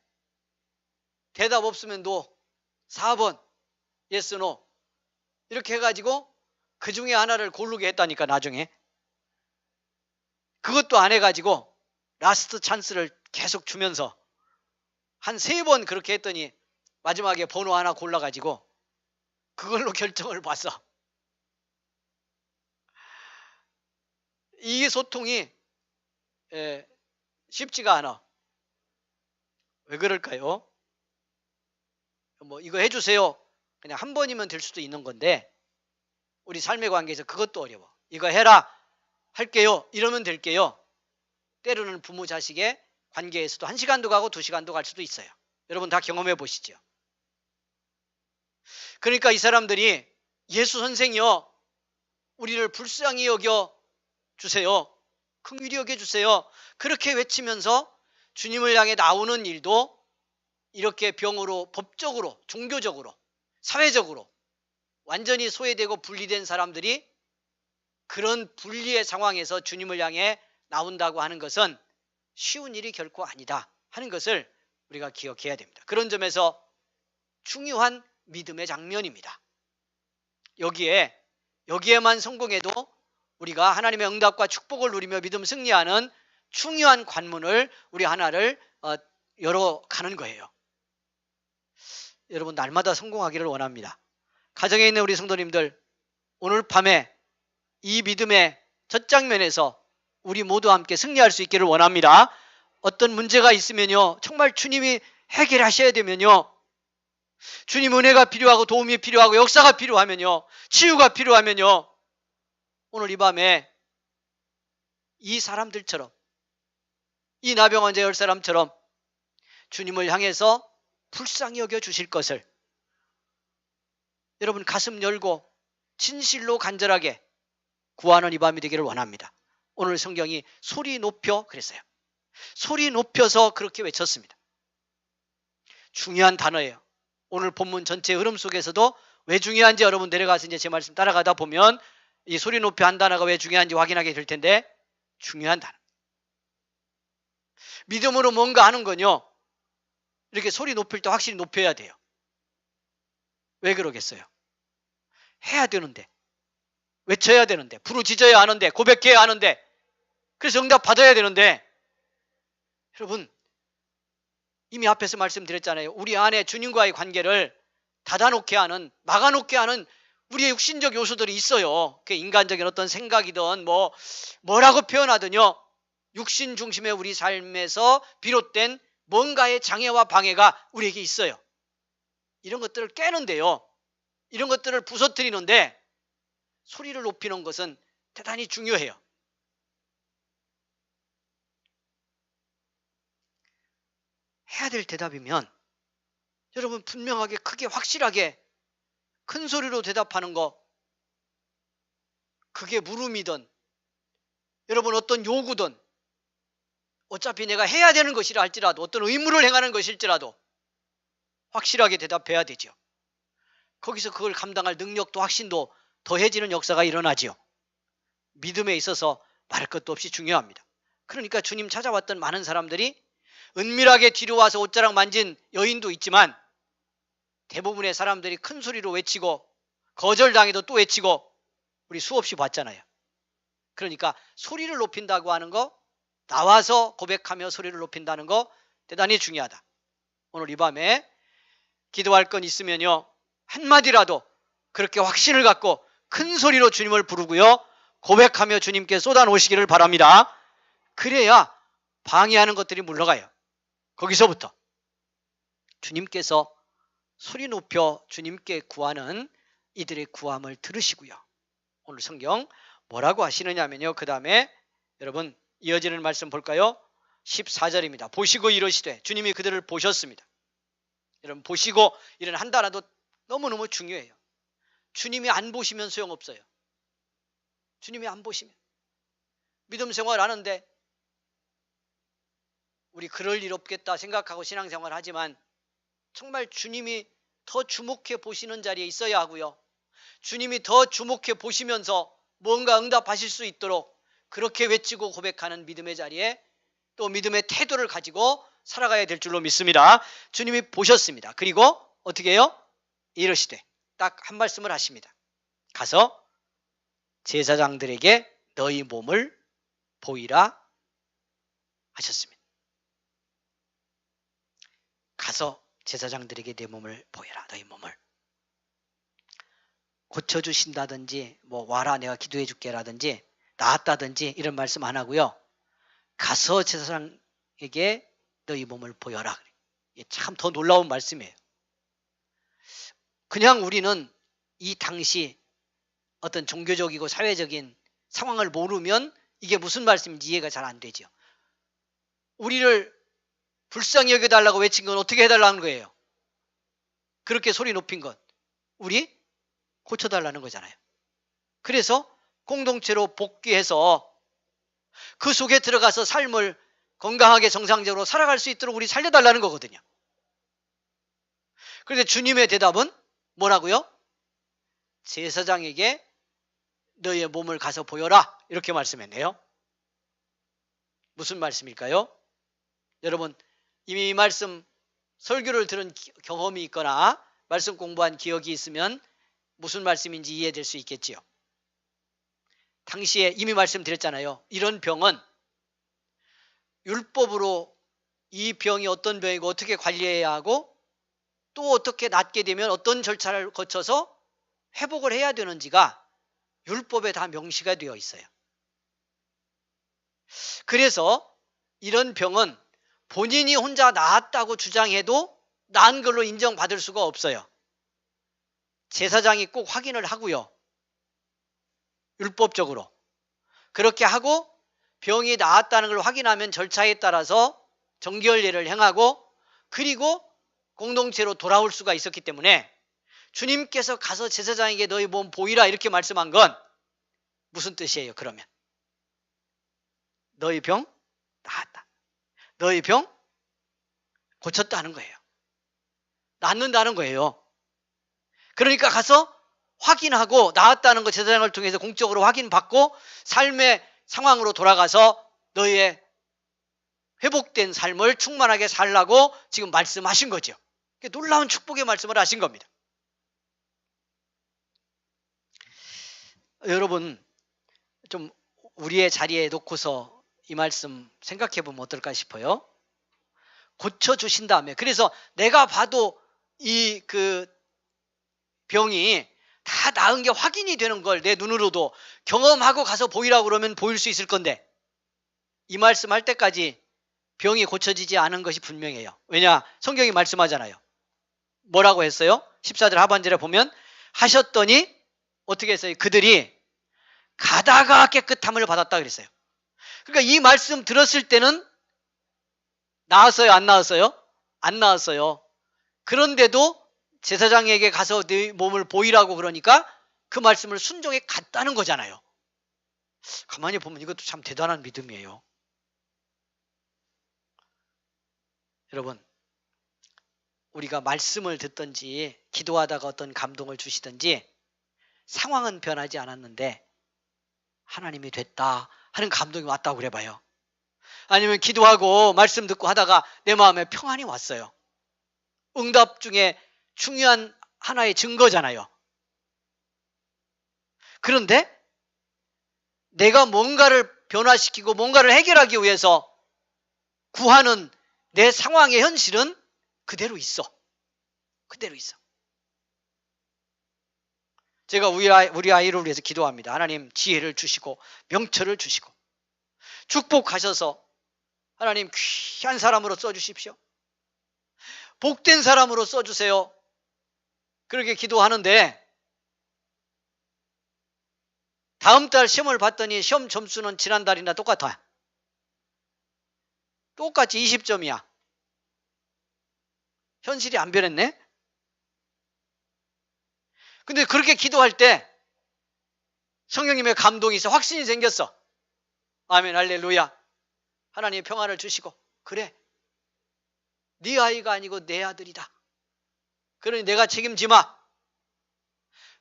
대답 없으면 no. 4번. yes, no. 이렇게 해가지고 그 중에 하나를 고르게 했다니까 나중에. 그것도 안 해가지고 라스트 찬스를 계속 주면서 한 3번 그렇게 했더니 마지막에 번호 하나 골라가지고 그걸로 결정을 봤어. 이 소통이 쉽지가 않아. 왜 그럴까요? 뭐 이거 해주세요. 그냥 한 번이면 될 수도 있는 건데 우리 삶의 관계에서 그것도 어려워. 이거 해라. 할게요. 이러면 될게요. 때로는 부모 자식의 관계에서도 1시간도 가고 2시간도 갈 수도 있어요. 여러분 다 경험해 보시죠. 그러니까 이 사람들이 예수 선생이여 우리를 불쌍히 여겨 주세요. 긍휼히 여겨 주세요. 그렇게 외치면서 주님을 향해 나오는 일도 이렇게 병으로 법적으로 종교적으로 사회적으로 완전히 소외되고 분리된 사람들이 그런 분리의 상황에서 주님을 향해 나온다고 하는 것은 쉬운 일이 결코 아니다 하는 것을 우리가 기억해야 됩니다. 그런 점에서 중요한 믿음의 장면입니다. 여기에만 성공해도 우리가 하나님의 응답과 축복을 누리며 믿음 승리하는 중요한 관문을 우리 하나를 열어가는 거예요. 여러분, 날마다 성공하기를 원합니다. 가정에 있는 우리 성도님들, 오늘 밤에 이 믿음의 첫 장면에서 우리 모두 함께 승리할 수 있기를 원합니다. 어떤 문제가 있으면요, 정말 주님이 해결하셔야 되면요, 주님 은혜가 필요하고 도움이 필요하고 역사가 필요하면요, 치유가 필요하면요, 오늘 이 밤에 이 사람들처럼, 이 나병 환자 10사람처럼 주님을 향해서 불쌍히 여겨 주실 것을 여러분 가슴 열고 진실로 간절하게 구하는 이 밤이 되기를 원합니다. 오늘 성경이 소리 높여 그랬어요. 소리 높여서 그렇게 외쳤습니다. 중요한 단어예요. 오늘 본문 전체 흐름 속에서도 왜 중요한지 여러분 내려가서 이제 제 말씀 따라가다 보면 이 소리 높여 한 단어가 왜 중요한지 확인하게 될 텐데, 중요한 단어. 믿음으로 뭔가 하는 건요, 이렇게 소리 높일 때 확실히 높여야 돼요. 왜 그러겠어요? 해야 되는데, 외쳐야 되는데, 부르짖어야 하는데, 고백해야 하는데, 그래서 응답 받아야 되는데, 여러분 이미 앞에서 말씀드렸잖아요. 우리 안에 주님과의 관계를 닫아놓게 하는, 막아놓게 하는 우리의 육신적 요소들이 있어요. 그게 인간적인 어떤 생각이든 뭐라고 표현하든요, 육신 중심의 우리 삶에서 비롯된 뭔가의 장애와 방해가 우리에게 있어요. 이런 것들을 깨는데요, 이런 것들을 부서뜨리는데 소리를 높이는 것은 대단히 중요해요. 해야 될 대답이면 여러분 분명하게 크게 확실하게 큰 소리로 대답하는 거, 그게 물음이든 여러분 어떤 요구든 어차피 내가 해야 되는 것이라 할지라도, 어떤 의무를 행하는 것일지라도 확실하게 대답해야 되죠. 거기서 그걸 감당할 능력도 확신도 더해지는 역사가 일어나지요. 믿음에 있어서 말할 것도 없이 중요합니다. 그러니까 주님 찾아왔던 많은 사람들이 은밀하게 뒤로 와서 옷자락 만진 여인도 있지만 대부분의 사람들이 큰 소리로 외치고 거절당해도 또 외치고 우리 수없이 봤잖아요. 그러니까 소리를 높인다고 하는 거, 나와서 고백하며 소리를 높인다는 거 대단히 중요하다. 오늘 이 밤에 기도할 건 있으면요, 한마디라도 그렇게 확신을 갖고 큰 소리로 주님을 부르고요, 고백하며 주님께 쏟아놓으시기를 바랍니다. 그래야 방해하는 것들이 물러가요. 거기서부터 주님께서 소리 높여 주님께 구하는 이들의 구함을 들으시고요. 오늘 성경 뭐라고 하시느냐면요, 그 다음에 여러분 이어지는 말씀 볼까요? 14절입니다. 보시고 이러시되, 주님이 그들을 보셨습니다. 여러분 보시고 이런 한 단어도 너무너무 중요해요. 주님이 안 보시면 소용없어요. 주님이 안 보시면. 믿음 생활 하는데 우리 그럴 일 없겠다 생각하고 신앙생활 하지만 정말 주님이 더 주목해 보시는 자리에 있어야 하고요, 주님이 더 주목해 보시면서 뭔가 응답하실 수 있도록 그렇게 외치고 고백하는 믿음의 자리에 또 믿음의 태도를 가지고 살아가야 될 줄로 믿습니다. 주님이 보셨습니다. 그리고 어떻게 해요? 이러시되, 딱 한 말씀을 하십니다. 가서 제사장들에게 너희 몸을 보이라 하셨습니다. 가서 제사장들에게 내 몸을 보여라, 너희 몸을. 고쳐주신다든지 와라 내가 기도해 줄게 라든지 나았다든지 이런 말씀 안 하고요, 가서 제사장에게 너희 몸을 보여라. 이게 참 더 놀라운 말씀이에요. 그냥 우리는 이 당시 어떤 종교적이고 사회적인 상황을 모르면 이게 무슨 말씀인지 이해가 잘 안 되죠. 우리를 불쌍히 여겨달라고 외친 건 어떻게 해달라는 거예요? 그렇게 소리 높인 건 우리 고쳐달라는 거잖아요. 그래서 공동체로 복귀해서 그 속에 들어가서 삶을 건강하게 정상적으로 살아갈 수 있도록 우리 살려달라는 거거든요. 그런데 주님의 대답은 뭐라고요? 제사장에게 너희의 몸을 가서 보여라 이렇게 말씀했네요. 무슨 말씀일까요? 여러분 이미 이 말씀 설교를 들은 경험이 있거나 말씀 공부한 기억이 있으면 무슨 말씀인지 이해될 수 있겠지요. 당시에 이미 말씀드렸잖아요. 이런 병은 율법으로 이 병이 어떤 병이고 어떻게 관리해야 하고 또 어떻게 낫게 되면 어떤 절차를 거쳐서 회복을 해야 되는지가 율법에 다 명시가 되어 있어요. 그래서 이런 병은 본인이 혼자 나았다고 주장해도 나은 걸로 인정받을 수가 없어요. 제사장이 꼭 확인을 하고요. 율법적으로. 그렇게 하고 병이 나았다는 걸 확인하면 절차에 따라서 정결례를 행하고 그리고 공동체로 돌아올 수가 있었기 때문에 주님께서 가서 제사장에게 너희 몸 보이라 이렇게 말씀한 건 무슨 뜻이에요? 그러면 너희 병 나았다. 너희 병 고쳤다는 거예요. 낫는다는 거예요. 그러니까 가서 확인하고 나았다는 거 제사장을 통해서 공적으로 확인받고 삶의 상황으로 돌아가서 너희의 회복된 삶을 충만하게 살라고 지금 말씀하신 거죠. 놀라운 축복의 말씀을 하신 겁니다. 여러분 좀 우리의 자리에 놓고서 이 말씀 생각해 보면 어떨까 싶어요. 고쳐주신 다음에 그래서 내가 봐도 이 병이 다 나은 게 확인이 되는 걸 내 눈으로도 경험하고 가서 보이라고 그러면 보일 수 있을 건데 이 말씀할 때까지 병이 고쳐지지 않은 것이 분명해요. 왜냐? 성경이 말씀하잖아요. 뭐라고 했어요? 14절 하반절에 보면 하셨더니 어떻게 했어요? 그들이 가다가 깨끗함을 받았다 그랬어요. 그러니까 이 말씀 들었을 때는 나았어요? 안 나았어요? 안 나았어요. 그런데도 제사장에게 가서 네 몸을 보이라고 그러니까 그 말씀을 순종해 갔다는 거잖아요. 가만히 보면 이것도 참 대단한 믿음이에요. 여러분 우리가 말씀을 듣든지 기도하다가 어떤 감동을 주시든지 상황은 변하지 않았는데 하나님이 됐다 하는 감동이 왔다고 그래봐요. 아니면 기도하고 말씀 듣고 하다가 내 마음에 평안이 왔어요. 응답 중에 중요한 하나의 증거잖아요. 그런데 내가 뭔가를 변화시키고 뭔가를 해결하기 위해서 구하는 내 상황의 현실은 그대로 있어. 그대로 있어. 제가 우리 아이를 위해서 기도합니다. 하나님 지혜를 주시고 명철을 주시고 축복하셔서 하나님 귀한 사람으로 써주십시오. 복된 사람으로 써주세요. 그렇게 기도하는데 다음 달 시험을 봤더니 시험 점수는 지난달이나 똑같아. 똑같이 20점이야. 현실이 안 변했네. 근데 그렇게 기도할 때 성령님의 감동이 있어. 확신이 생겼어. 아멘 할렐루야. 하나님의 평안을 주시고 그래 네 아이가 아니고 내 아들이다. 그러니 내가 책임지마.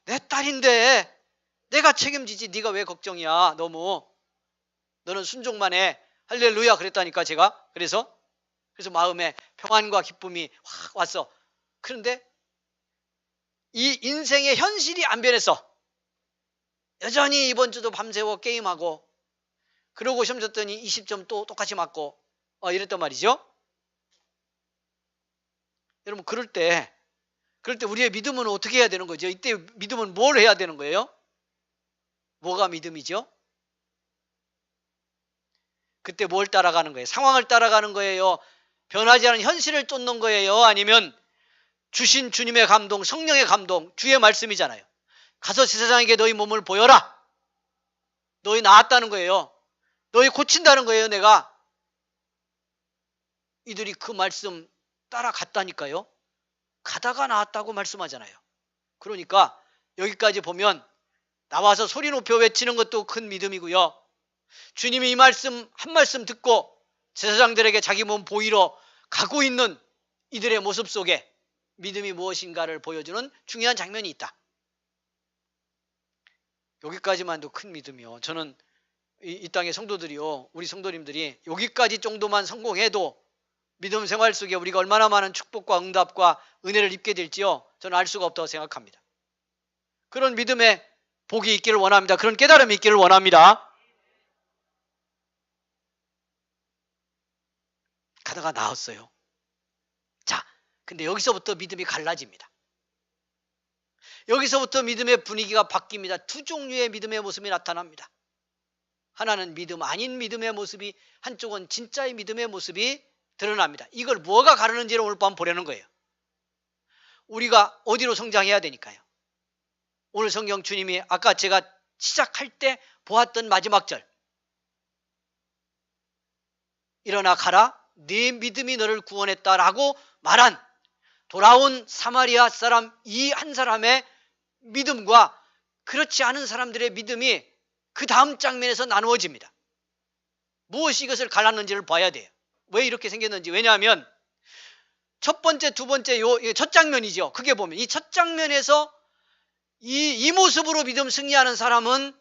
내 딸인데 내가 책임지지 네가 왜 걱정이야. 너무 너는 순종만 해. 할렐루야 그랬다니까 제가. 그래서 마음에 평안과 기쁨이 확 왔어. 그런데 이 인생의 현실이 안 변했어. 여전히 이번 주도 밤새워 게임하고 그러고 시험 쳤더니 20점 또 똑같이 맞고 이랬단 말이죠. 여러분 그럴 때 우리의 믿음은 어떻게 해야 되는 거죠? 이때 믿음은 뭘 해야 되는 거예요? 뭐가 믿음이죠? 그때 뭘 따라가는 거예요? 상황을 따라가는 거예요? 변하지 않은 현실을 쫓는 거예요? 아니면 주신 주님의 감동, 성령의 감동, 주의 말씀이잖아요. 가서 제사장에게 너희 몸을 보여라. 너희 나았다는 거예요. 너희 고친다는 거예요. 내가. 이들이 그 말씀 따라갔다니까요. 가다가 나았다고 말씀하잖아요. 그러니까 여기까지 보면 나와서 소리 높여 외치는 것도 큰 믿음이고요. 주님이 이 말씀 한 말씀 듣고 제사장들에게 자기 몸 보이러 가고 있는 이들의 모습 속에 믿음이 무엇인가를 보여주는 중요한 장면이 있다. 여기까지만도 큰 믿음이요. 저는 이 땅의 성도들이요, 우리 성도님들이 여기까지 정도만 성공해도 믿음 생활 속에 우리가 얼마나 많은 축복과 응답과 은혜를 입게 될지요, 저는 알 수가 없다고 생각합니다. 그런 믿음의 복이 있기를 원합니다. 그런 깨달음이 있기를 원합니다. 가다가 나았어요. 자, 근데 여기서부터 믿음이 갈라집니다. 여기서부터 믿음의 분위기가 바뀝니다. 두 종류의 믿음의 모습이 나타납니다. 하나는 믿음 아닌 믿음의 모습이, 한쪽은 진짜의 믿음의 모습이 드러납니다. 이걸 뭐가 가르는지를 오늘 밤 보려는 거예요. 우리가 어디로 성장해야 되니까요. 오늘 성경 주님이 아까 제가 시작할 때 보았던 마지막 절, 일어나 가라, 네 믿음이 너를 구원했다라고 말한 돌아온 사마리아 사람 이 한 사람의 믿음과 그렇지 않은 사람들의 믿음이 그 다음 장면에서 나누어집니다. 무엇이 이것을 갈랐는지를 봐야 돼요. 왜 이렇게 생겼는지. 왜냐하면 첫 번째, 두 번째 첫 장면이죠. 그게 보면 이 첫 장면에서 이 모습으로 믿음 승리하는 사람은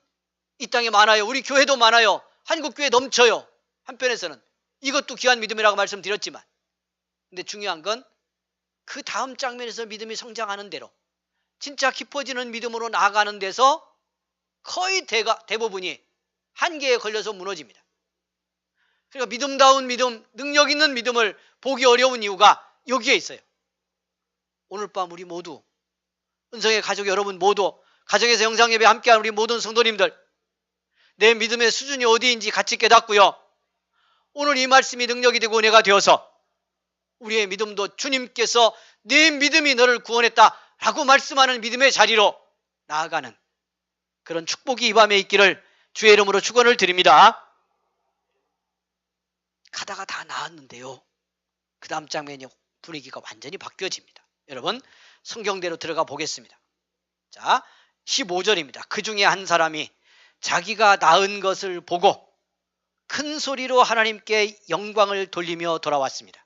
이 땅에 많아요. 우리 교회도 많아요. 한국교회 넘쳐요. 한편에서는 이것도 귀한 믿음이라고 말씀드렸지만, 근데 중요한 건 그 다음 장면에서 믿음이 성장하는 대로 진짜 깊어지는 믿음으로 나아가는 데서 거의 대부분이 한계에 걸려서 무너집니다. 그러니까 믿음다운 믿음, 능력 있는 믿음을 보기 어려운 이유가 여기에 있어요. 오늘 밤 우리 모두, 은성의 가족 여러분 모두, 가정에서 영상예배 함께한 우리 모든 성도님들, 내 믿음의 수준이 어디인지 같이 깨닫고요, 오늘 이 말씀이 능력이 되고 은혜가 되어서 우리의 믿음도 주님께서 네 믿음이 너를 구원했다 라고 말씀하는 믿음의 자리로 나아가는 그런 축복이 이 밤에 있기를 주의 이름으로 축원을 드립니다. 가다가 다 나았는데요, 그 다음 장면이 분위기가 완전히 바뀌어집니다. 여러분 성경대로 들어가 보겠습니다. 자, 15절입니다. 그 중에 한 사람이 자기가 낳은 것을 보고 큰 소리로 하나님께 영광을 돌리며 돌아왔습니다.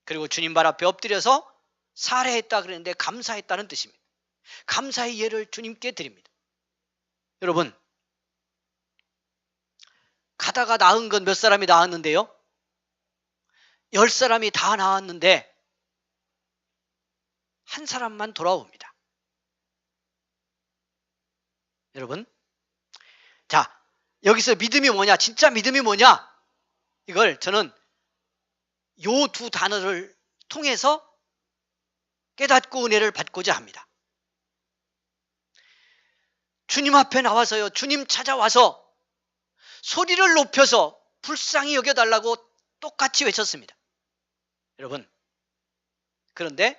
그리고 주님 발 앞에 엎드려서 살해했다 그랬는데 감사했다는 뜻입니다. 감사의 예를 주님께 드립니다. 여러분, 가다가 낳은 건 몇 사람이 낳았는데요, 10사람이 다 낳았는데 한 사람만 돌아옵니다. 여러분, 자, 여기서 믿음이 뭐냐, 진짜 믿음이 뭐냐, 이걸 저는 요 두 단어를 통해서 깨닫고 은혜를 받고자 합니다. 주님 앞에 나와서요, 주님 찾아와서 소리를 높여서 불쌍히 여겨달라고 똑같이 외쳤습니다. 여러분, 그런데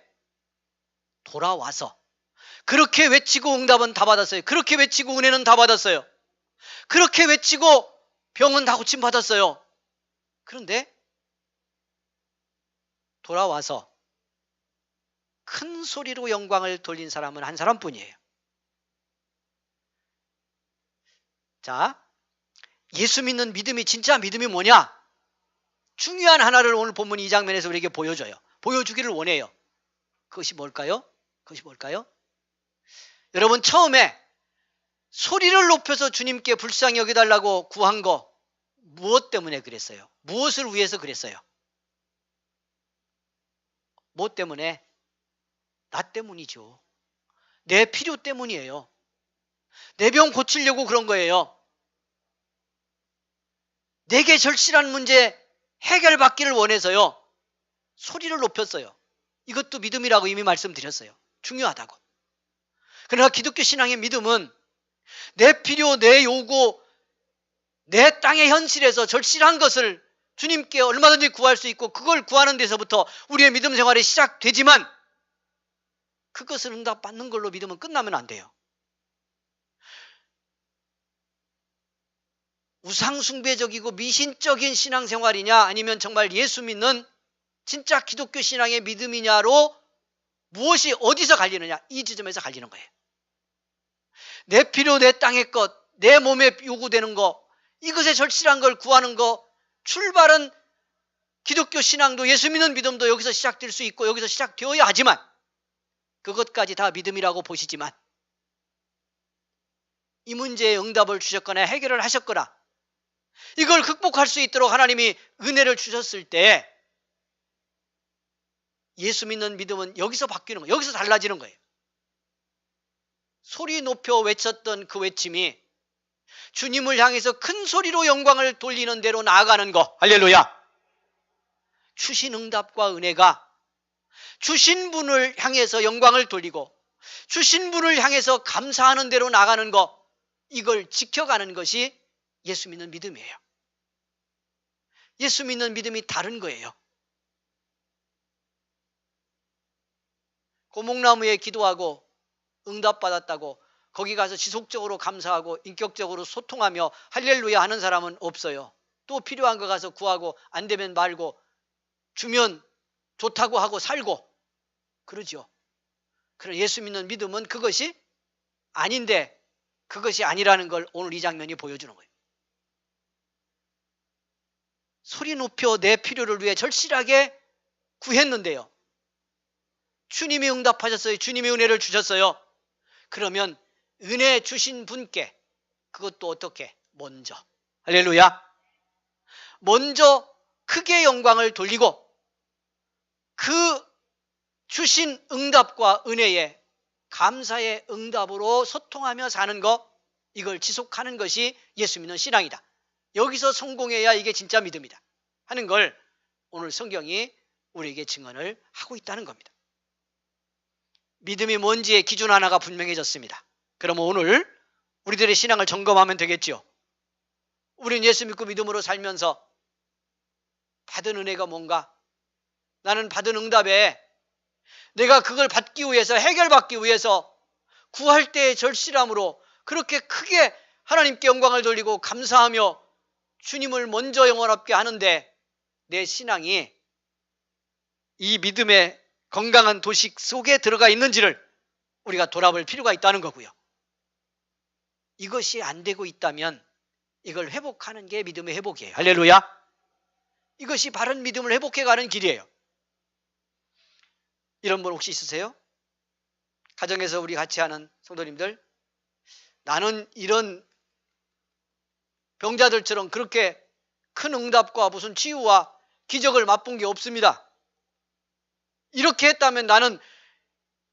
돌아와서 그렇게 외치고 응답은 다 받았어요. 그렇게 외치고 은혜는 다 받았어요. 그렇게 외치고 병은 다 고침 받았어요. 그런데 돌아와서 큰 소리로 영광을 돌린 사람은 한 사람뿐이에요. 자, 예수 믿는 믿음이 진짜 믿음이 뭐냐? 중요한 하나를 오늘 본문 이 장면에서 우리에게 보여줘요. 보여주기를 원해요. 그것이 뭘까요? 그것이 뭘까요? 여러분, 처음에 소리를 높여서 주님께 불쌍히 여겨달라고 구한 거 무엇 때문에 그랬어요? 무엇을 위해서 그랬어요? 뭐 때문에? 나 때문이죠. 내 필요 때문이에요. 내 병 고치려고 그런 거예요. 내게 절실한 문제 해결받기를 원해서요, 소리를 높였어요. 이것도 믿음이라고 이미 말씀드렸어요. 중요하다고. 그러나 기독교 신앙의 믿음은 내 필요, 내 요구, 내 땅의 현실에서 절실한 것을 주님께 얼마든지 구할 수 있고, 그걸 구하는 데서부터 우리의 믿음 생활이 시작되지만, 그것을 응답받는 걸로 믿음은 끝나면 안 돼요. 우상숭배적이고 미신적인 신앙생활이냐, 아니면 정말 예수 믿는 진짜 기독교 신앙의 믿음이냐로 무엇이 어디서 갈리느냐, 이 지점에서 갈리는 거예요. 내 필요, 내 땅의 것, 내 몸에 요구되는 거, 이것에 절실한 걸 구하는 거, 출발은 기독교 신앙도 예수 믿는 믿음도 여기서 시작될 수 있고 여기서 시작되어야 하지만, 그것까지 다 믿음이라고 보시지만 이 문제에 응답을 주셨거나 해결을 하셨거나 이걸 극복할 수 있도록 하나님이 은혜를 주셨을 때 예수 믿는 믿음은 여기서 바뀌는 거예요. 여기서 달라지는 거예요. 소리 높여 외쳤던 그 외침이 주님을 향해서 큰 소리로 영광을 돌리는 대로 나아가는 거. 할렐루야. 주신 응답과 은혜가 주신 분을 향해서 영광을 돌리고 주신 분을 향해서 감사하는 대로 나가는 거, 이걸 지켜가는 것이 예수 믿는 믿음이에요. 예수 믿는 믿음이 다른 거예요. 고목나무에 기도하고 응답받았다고 거기 가서 지속적으로 감사하고 인격적으로 소통하며 할렐루야 하는 사람은 없어요. 또 필요한 거 가서 구하고 안 되면 말고 주면 좋다고 하고 살고 그러죠. 그런 예수 믿는 믿음은 그것이 아닌데 그것이 아니라는 걸 오늘 이 장면이 보여주는 거예요. 소리 높여 내 필요를 위해 절실하게 구했는데요. 주님이 응답하셨어요. 주님이 은혜를 주셨어요. 그러면 은혜 주신 분께 그것도 어떻게? 먼저. 할렐루야. 먼저 크게 영광을 돌리고 그 주신 응답과 은혜에 감사의 응답으로 소통하며 사는 것, 이걸 지속하는 것이 예수 믿는 신앙이다. 여기서 성공해야 이게 진짜 믿음이다 하는 걸 오늘 성경이 우리에게 증언을 하고 있다는 겁니다. 믿음이 뭔지의 기준 하나가 분명해졌습니다. 그러면 오늘 우리들의 신앙을 점검하면 되겠죠. 우리는 예수 믿고 믿음으로 살면서 받은 은혜가 뭔가? 나는 받은 응답에 내가 그걸 받기 위해서, 해결받기 위해서 구할 때의 절실함으로 그렇게 크게 하나님께 영광을 돌리고 감사하며 주님을 먼저 영원롭게 하는데 내 신앙이 이 믿음의 건강한 도식 속에 들어가 있는지를 우리가 돌아볼 필요가 있다는 거고요. 이것이 안 되고 있다면 이걸 회복하는 게 믿음의 회복이에요. 할렐루야. 이것이 바른 믿음을 회복해가는 길이에요. 이런 분 혹시 있으세요? 가정에서 우리 같이 하는 성도님들, 나는 이런 병자들처럼 그렇게 큰 응답과 무슨 치유와 기적을 맛본 게 없습니다. 이렇게 했다면 나는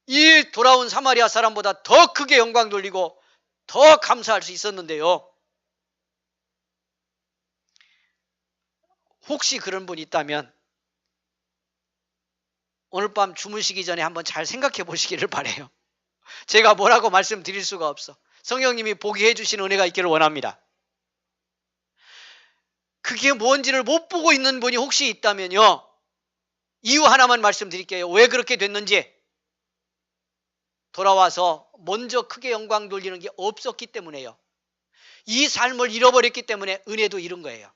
이 돌아온 사마리아 사람보다 더 크게 영광 돌리고 더 감사할 수 있었는데요. 혹시 그런 분이 있다면 오늘 밤 주무시기 전에 한번 잘 생각해 보시기를 바라요. 제가 뭐라고 말씀드릴 수가 없어. 성령님이 보게 해주신 은혜가 있기를 원합니다. 그게 뭔지를 못 보고 있는 분이 혹시 있다면요, 이유 하나만 말씀드릴게요. 왜 그렇게 됐는지. 돌아와서 먼저 크게 영광 돌리는 게 없었기 때문에요. 이 삶을 잃어버렸기 때문에 은혜도 잃은 거예요.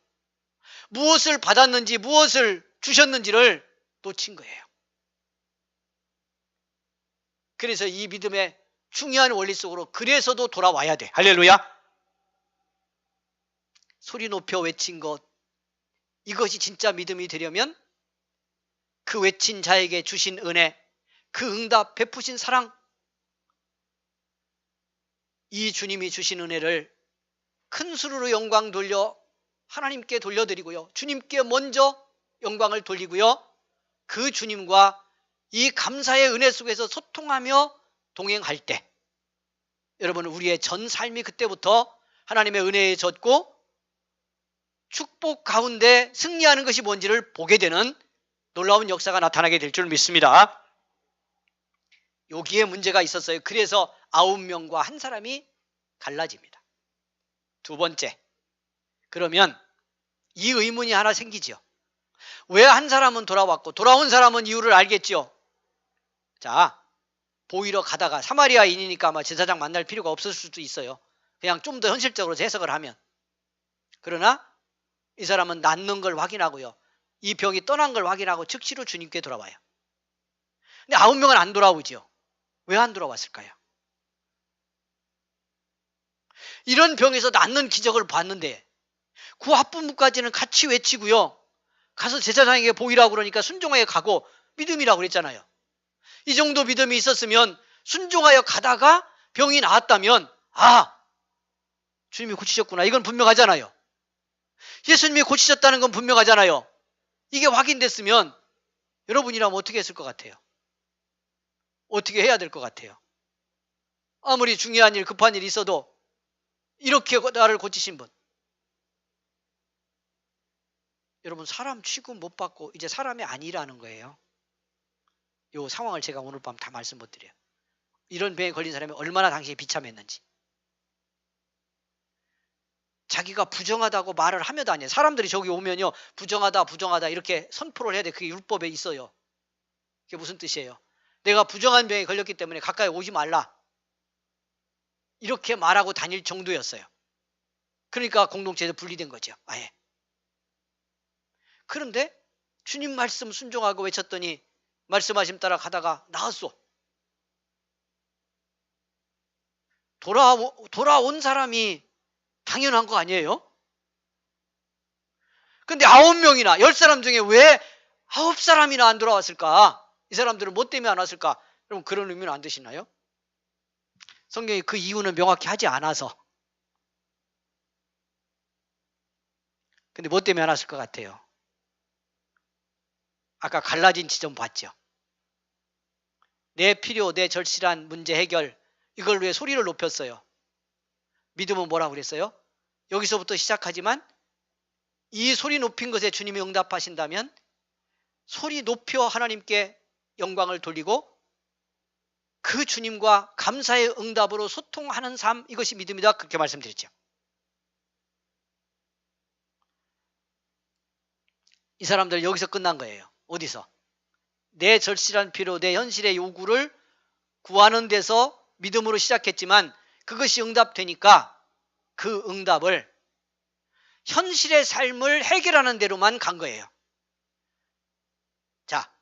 무엇을 받았는지 무엇을 주셨는지를 놓친 거예요. 그래서 이 믿음의 중요한 원리 속으로 그래서도 돌아와야 돼. 할렐루야. 소리 높여 외친 것, 이것이 진짜 믿음이 되려면 그 외친 자에게 주신 은혜, 그 응답 베푸신 사랑, 이 주님이 주신 은혜를 큰 수로로 영광 돌려 하나님께 돌려드리고요, 주님께 먼저 영광을 돌리고요, 그 주님과 이 감사의 은혜 속에서 소통하며 동행할 때 여러분, 우리의 전 삶이 그때부터 하나님의 은혜에 젖고 축복 가운데 승리하는 것이 뭔지를 보게 되는 놀라운 역사가 나타나게 될 줄 믿습니다. 여기에 문제가 있었어요. 그래서 9명과 한 사람이 갈라집니다. 두 번째, 그러면 이 의문이 하나 생기죠. 왜 한 사람은 돌아왔고 돌아온 사람은 이유를 알겠죠. 자, 보이러 가다가 사마리아인이니까 아마 제사장 만날 필요가 없을 수도 있어요. 그냥 좀 더 현실적으로 해석을 하면. 그러나 이 사람은 낫는 걸 확인하고요, 이 병이 떠난 걸 확인하고 즉시로 주님께 돌아와요. 근데 9명은 안 돌아오죠. 왜 안 돌아왔을까요? 이런 병에서 낫는 기적을 봤는데 그 앞부분까지는 같이 외치고요, 가서 제사장에게 보이라고 그러니까 순종하여 가고 믿음이라고 그랬잖아요. 이 정도 믿음이 있었으면 순종하여 가다가 병이 나았다면, 아, 주님이 고치셨구나. 이건 분명하잖아요. 예수님이 고치셨다는 건 분명하잖아요. 이게 확인됐으면 여러분이라면 어떻게 했을 것 같아요? 어떻게 해야 될 것 같아요? 아무리 중요한 일, 급한 일이 있어도 이렇게 나를 고치신 분. 여러분, 사람 취급 못 받고 이제 사람이 아니라는 거예요. 이 상황을 제가 오늘 밤 다 말씀 못 드려요. 이런 병에 걸린 사람이 얼마나 당시에 비참했는지. 자기가 부정하다고 말을 하며도 아니에요. 사람들이 저기 오면요, 부정하다 부정하다 이렇게 선포를 해야 돼. 그게 율법에 있어요. 그게 무슨 뜻이에요? 내가 부정한 병에 걸렸기 때문에 가까이 오지 말라, 이렇게 말하고 다닐 정도였어요. 그러니까 공동체에서 분리된 거죠. 아예. 그런데 주님 말씀 순종하고 외쳤더니 말씀하심 따라 가다가 나았어. 돌아온 사람이 당연한 거 아니에요? 근데 9명이나 10사람 중에 왜 9사람이나 안 돌아왔을까? 이 사람들은 뭐 때문에 안 왔을까? 여러분, 그런 의미는 안 드시나요? 성경이 그 이유는 명확히 하지 않아서. 근데 뭐 때문에 안 왔을 것 같아요? 아까 갈라진 지점 봤죠? 내 필요, 내 절실한 문제 해결, 이걸 위해 소리를 높였어요. 믿음은 뭐라고 그랬어요? 여기서부터 시작하지만 이 소리 높인 것에 주님이 응답하신다면 소리 높여 하나님께 영광을 돌리고 그 주님과 감사의 응답으로 소통하는 삶, 이것이 믿음이다, 그렇게 말씀드렸죠. 이 사람들 여기서 끝난 거예요. 어디서? 내 절실한 필요, 내 현실의 요구를 구하는 데서 믿음으로 시작했지만 그것이 응답되니까 그 응답을 현실의 삶을 해결하는 대로만 간 거예요. 자,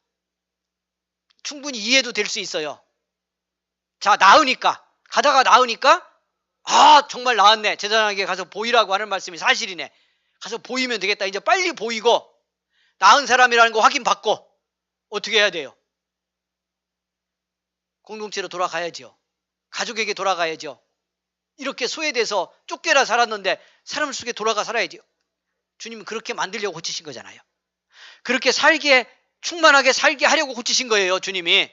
충분히 이해도 될 수 있어요. 자, 나으니까, 가다가 나으니까, 아, 정말 나았네, 제자장에게 가서 보이라고 하는 말씀이 사실이네, 가서 보이면 되겠다. 이제 빨리 보이고 나은 사람이라는 거 확인받고 어떻게 해야 돼요? 공동체로 돌아가야죠. 가족에게 돌아가야죠. 이렇게 소외돼서 쫓겨나 살았는데 사람 속에 돌아가 살아야죠. 주님은 그렇게 만들려고 고치신 거잖아요. 그렇게 살게, 충만하게 살게 하려고 고치신 거예요, 주님이.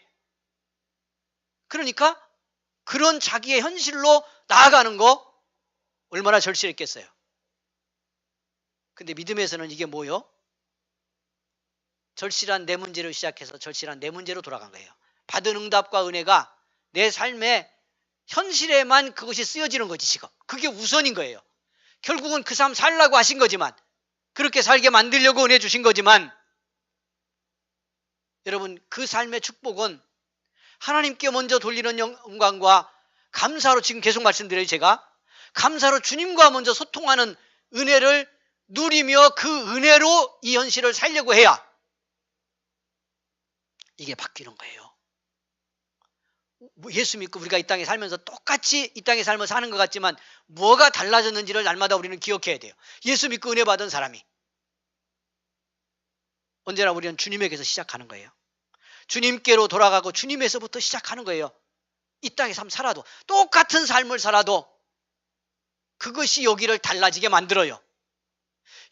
그러니까 그런 자기의 현실로 나아가는 거 얼마나 절실했겠어요. 근데 믿음에서는 이게 뭐요? 절실한 내 문제로 시작해서 절실한 내 문제로 돌아간 거예요. 받은 응답과 은혜가 내 삶의 현실에만 그것이 쓰여지는 거지, 지금. 그게 우선인 거예요. 결국은 그 삶 살라고 하신 거지만, 그렇게 살게 만들려고 은혜 주신 거지만, 여러분, 그 삶의 축복은 하나님께 먼저 돌리는 영광과 감사로, 지금 계속 말씀드려요, 제가. 감사로 주님과 먼저 소통하는 은혜를 누리며 그 은혜로 이 현실을 살려고 해야 이게 바뀌는 거예요. 예수 믿고 우리가 이 땅에 살면서 똑같이 이 땅에 삶을 사는 것 같지만 뭐가 달라졌는지를 날마다 우리는 기억해야 돼요. 예수 믿고 은혜 받은 사람이 언제나 우리는 주님에게서 시작하는 거예요. 주님께로 돌아가고 주님에서부터 시작하는 거예요. 이 땅의 삶 살아도, 똑같은 삶을 살아도 그것이 여기를 달라지게 만들어요.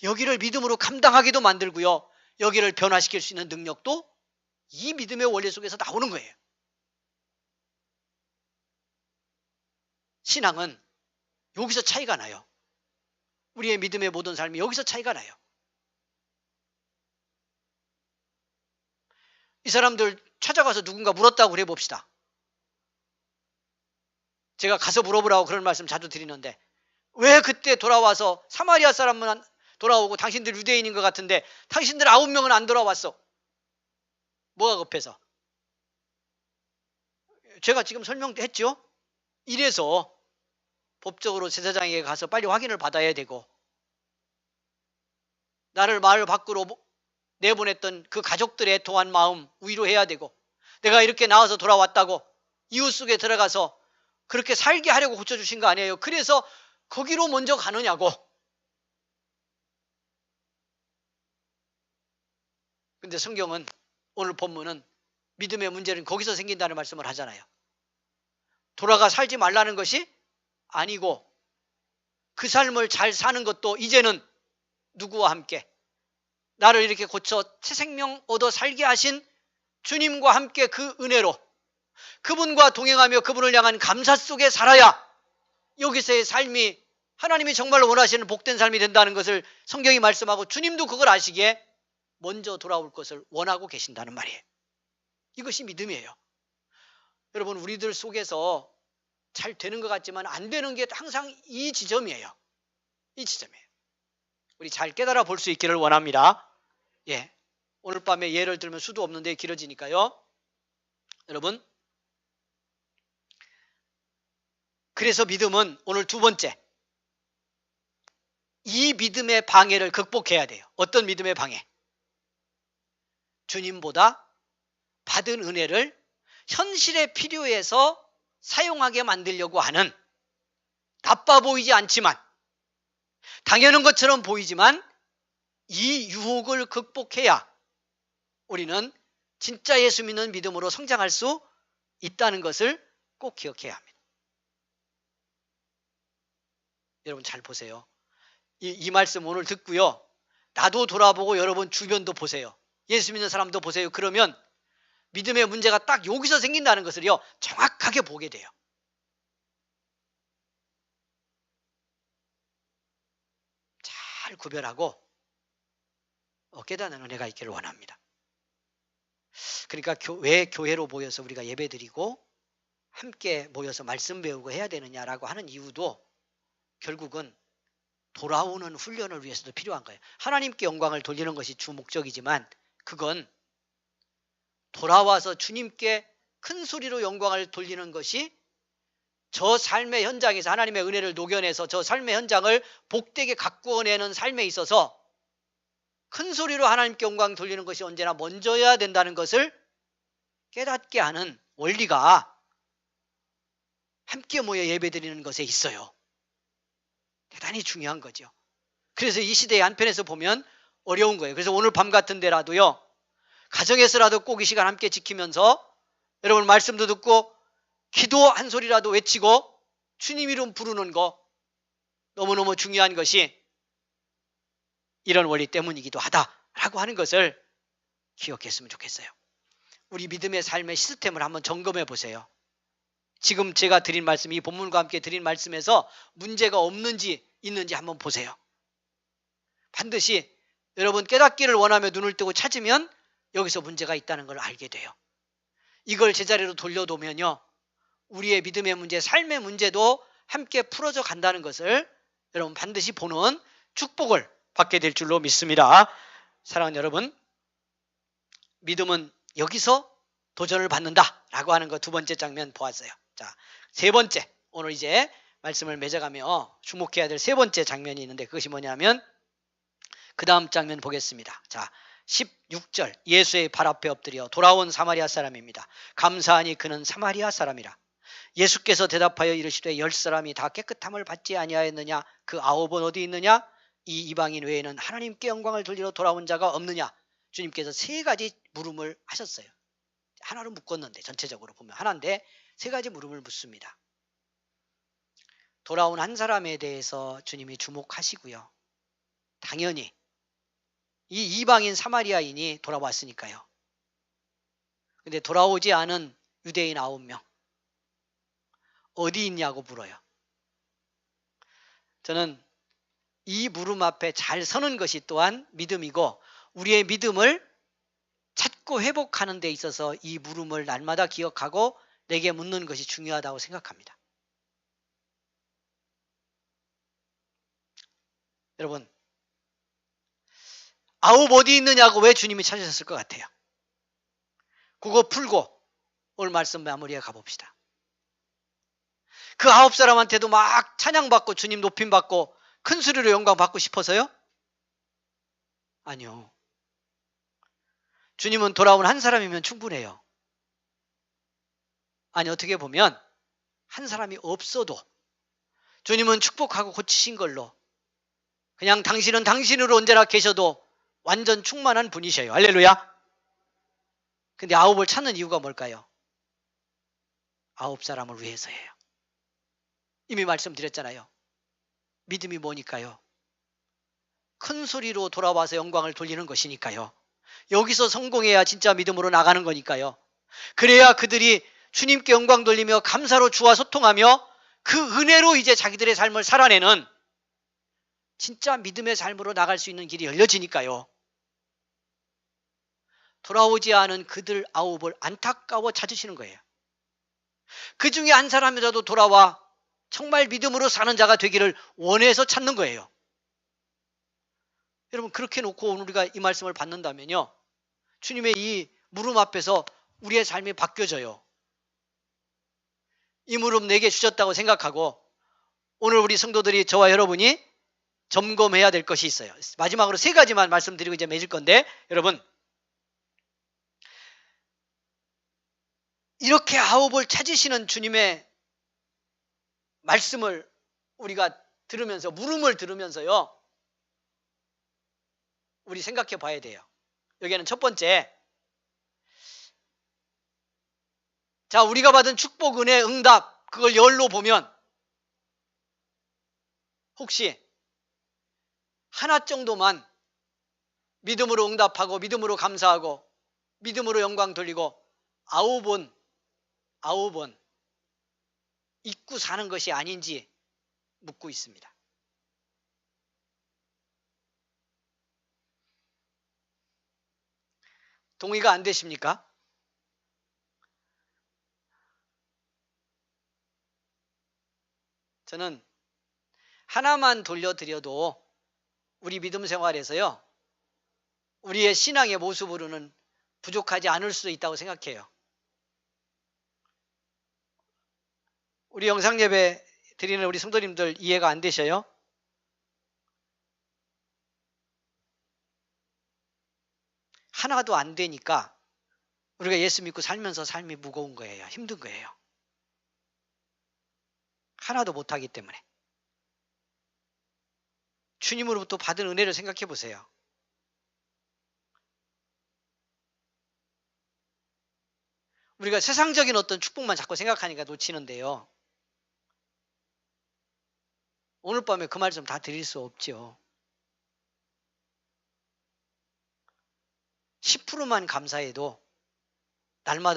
여기를 믿음으로 감당하기도 만들고요, 여기를 변화시킬 수 있는 능력도 이 믿음의 원리 속에서 나오는 거예요. 신앙은 여기서 차이가 나요. 우리의 믿음의 모든 삶이 여기서 차이가 나요. 이 사람들 찾아가서 누군가 물었다고 그래 봅시다. 제가 가서 물어보라고 그런 말씀 자주 드리는데, 왜 그때 돌아와서 사마리아 사람만 돌아오고 당신들 유대인인 것 같은데 당신들 9명은 안 돌아왔어? 뭐가 급해서? 제가 지금 설명했죠? 이래서 법적으로 제사장에게 가서 빨리 확인을 받아야 되고, 나를 마을 밖으로 내보냈던 그 가족들의 애통한 마음 위로해야 되고, 내가 이렇게 나와서 돌아왔다고 이웃 속에 들어가서 그렇게 살게 하려고 고쳐주신 거 아니에요. 그래서 거기로 먼저 가느냐고. 근데 성경은, 오늘 본문은 믿음의 문제는 거기서 생긴다는 말씀을 하잖아요. 돌아가 살지 말라는 것이 아니고 그 삶을 잘 사는 것도 이제는 누구와 함께? 나를 이렇게 고쳐 새 생명 얻어 살게 하신 주님과 함께 그 은혜로 그분과 동행하며 그분을 향한 감사 속에 살아야 여기서의 삶이 하나님이 정말 원하시는 복된 삶이 된다는 것을 성경이 말씀하고 주님도 그걸 아시기에 먼저 돌아올 것을 원하고 계신다는 말이에요. 이것이 믿음이에요. 여러분, 우리들 속에서 잘 되는 것 같지만 안 되는 게 항상 이 지점이에요. 이 지점이에요. 우리 잘 깨달아 볼 수 있기를 원합니다. 예, 오늘 밤에 예를 들면 수도 없는데 길어지니까요. 여러분, 그래서 믿음은 오늘 두 번째, 이 믿음의 방해를 극복해야 돼요. 어떤 믿음의 방해? 주님보다 받은 은혜를 현실의 필요에서 사용하게 만들려고 하는, 나빠 보이지 않지만 당연한 것처럼 보이지만 이 유혹을 극복해야 우리는 진짜 예수 믿는 믿음으로 성장할 수 있다는 것을 꼭 기억해야 합니다. 여러분 잘 보세요. 이 말씀 오늘 듣고요, 나도 돌아보고 여러분 주변도 보세요. 예수 믿는 사람도 보세요. 그러면 믿음의 문제가 딱 여기서 생긴다는 것을요 정확하게 보게 돼요. 잘 구별하고 깨닫는 은혜가 있기를 원합니다. 그러니까 왜 교회로 모여서 우리가 예배드리고 함께 모여서 말씀 배우고 해야 되느냐라고 하는 이유도 결국은 돌아오는 훈련을 위해서도 필요한 거예요. 하나님께 영광을 돌리는 것이 주 목적이지만 그건 돌아와서 주님께 큰 소리로 영광을 돌리는 것이 저 삶의 현장에서 하나님의 은혜를 녹여내서 저 삶의 현장을 복되게 가꾸어내는 삶에 있어서 큰 소리로 하나님께 영광 돌리는 것이 언제나 먼저여야 된다는 것을 깨닫게 하는 원리가 함께 모여 예배드리는 것에 있어요. 대단히 중요한 거죠. 그래서 이 시대의 한편에서 보면 어려운 거예요. 그래서 오늘 밤 같은 데라도요, 가정에서라도 꼭 이 시간 함께 지키면서 여러분 말씀도 듣고 기도 한 소리라도 외치고 주님 이름 부르는 거 너무너무 중요한 것이 이런 원리 때문이기도 하다라고 하는 것을 기억했으면 좋겠어요. 우리 믿음의 삶의 시스템을 한번 점검해 보세요. 지금 제가 드린 말씀, 이 본문과 함께 드린 말씀에서 문제가 없는지 있는지 한번 보세요. 반드시 여러분 깨닫기를 원하며 눈을 뜨고 찾으면 여기서 문제가 있다는 걸 알게 돼요. 이걸 제자리로 돌려놓으면요, 우리의 믿음의 문제, 삶의 문제도 함께 풀어져 간다는 것을 여러분 반드시 보는 축복을 받게 될 줄로 믿습니다. 사랑하는 여러분, 믿음은 여기서 도전을 받는다라고 하는 거 두 번째 장면 보았어요. 자, 세 번째, 오늘 이제 말씀을 맺어가며 주목해야 될 세 번째 장면이 있는데 그것이 뭐냐면 그 다음 장면 보겠습니다. 자, 16절, 예수의 발 앞에 엎드려 돌아온 사마리아 사람입니다. 감사하니 그는 사마리아 사람이라. 예수께서 대답하여 이르시되 10사람이 다 깨끗함을 받지 아니하였느냐? 그 9은 어디 있느냐? 이 이방인 외에는 하나님께 영광을 돌리러 돌아온 자가 없느냐? 주님께서 세 가지 물음을 하셨어요. 하나로 묶었는데 전체적으로 보면 하나인데 세 가지 물음을 묻습니다. 돌아온 한 사람에 대해서 주님이 주목하시고요, 당연히 이 이방인 사마리아인이 돌아왔으니까요. 근데 돌아오지 않은 유대인 9명 어디 있냐고 물어요. 저는 이 물음 앞에 잘 서는 것이 또한 믿음이고 우리의 믿음을 찾고 회복하는 데 있어서 이 물음을 날마다 기억하고 내게 묻는 것이 중요하다고 생각합니다. 여러분, 9 어디 있느냐고 왜 주님이 찾으셨을 것 같아요? 그거 풀고 오늘 말씀 마무리해 가봅시다. 그 9사람한테도 막 찬양받고 주님 높임받고 큰 소리로 영광 받고 싶어서요? 아니요. 주님은 돌아온 한 사람이면 충분해요. 아니, 어떻게 보면 한 사람이 없어도 주님은 축복하고 고치신 걸로 그냥 당신은 당신으로 언제나 계셔도 완전 충만한 분이셔요. 할렐루야. 근데 9을 찾는 이유가 뭘까요? 9사람을 위해서예요. 이미 말씀드렸잖아요. 믿음이 뭐니까요? 큰 소리로 돌아와서 영광을 돌리는 것이니까요. 여기서 성공해야 진짜 믿음으로 나가는 거니까요. 그래야 그들이 주님께 영광 돌리며 감사로 주와 소통하며 그 은혜로 이제 자기들의 삶을 살아내는 진짜 믿음의 삶으로 나갈 수 있는 길이 열려지니까요. 돌아오지 않은 그들 아홉을 안타까워 찾으시는 거예요. 그 중에 한 사람이라도 돌아와 정말 믿음으로 사는 자가 되기를 원해서 찾는 거예요. 여러분, 그렇게 놓고 오늘 우리가 이 말씀을 받는다면요, 주님의 이 물음 앞에서 우리의 삶이 바뀌어져요. 이 물음 내게 주셨다고 생각하고 오늘 우리 성도들이, 저와 여러분이 점검해야 될 것이 있어요. 마지막으로 3가지만 말씀드리고 이제 맺을 건데, 여러분, 이렇게 아홉을 찾으시는 주님의 말씀을 우리가 들으면서, 물음을 들으면서요, 우리 생각해 봐야 돼요. 여기에는 첫 번째, 자, 우리가 받은 축복, 은혜, 응답, 그걸 열로 보면 혹시 하나 정도만 믿음으로 응답하고 믿음으로 감사하고 믿음으로 영광 돌리고 아홉은 잊고 사는 것이 아닌지 묻고 있습니다. 동의가 안 되십니까? 저는 하나만 돌려드려도 우리 믿음 생활에서요, 우리의 신앙의 모습으로는 부족하지 않을 수 있다고 생각해요. 우리 영상예배 드리는 우리 성도님들 이해가 안 되셔요? 하나도 안 되니까 우리가 예수 믿고 살면서 삶이 무거운 거예요. 힘든 거예요. 하나도 못하기 때문에. 주님으로부터 받은 은혜를 생각해 보세요. 우리가 세상적인 어떤 축복만 자꾸 생각하니까 놓치는데요, 오늘 밤에 그 말씀 다 드릴 수 없죠. 10%만 감사해도 날마다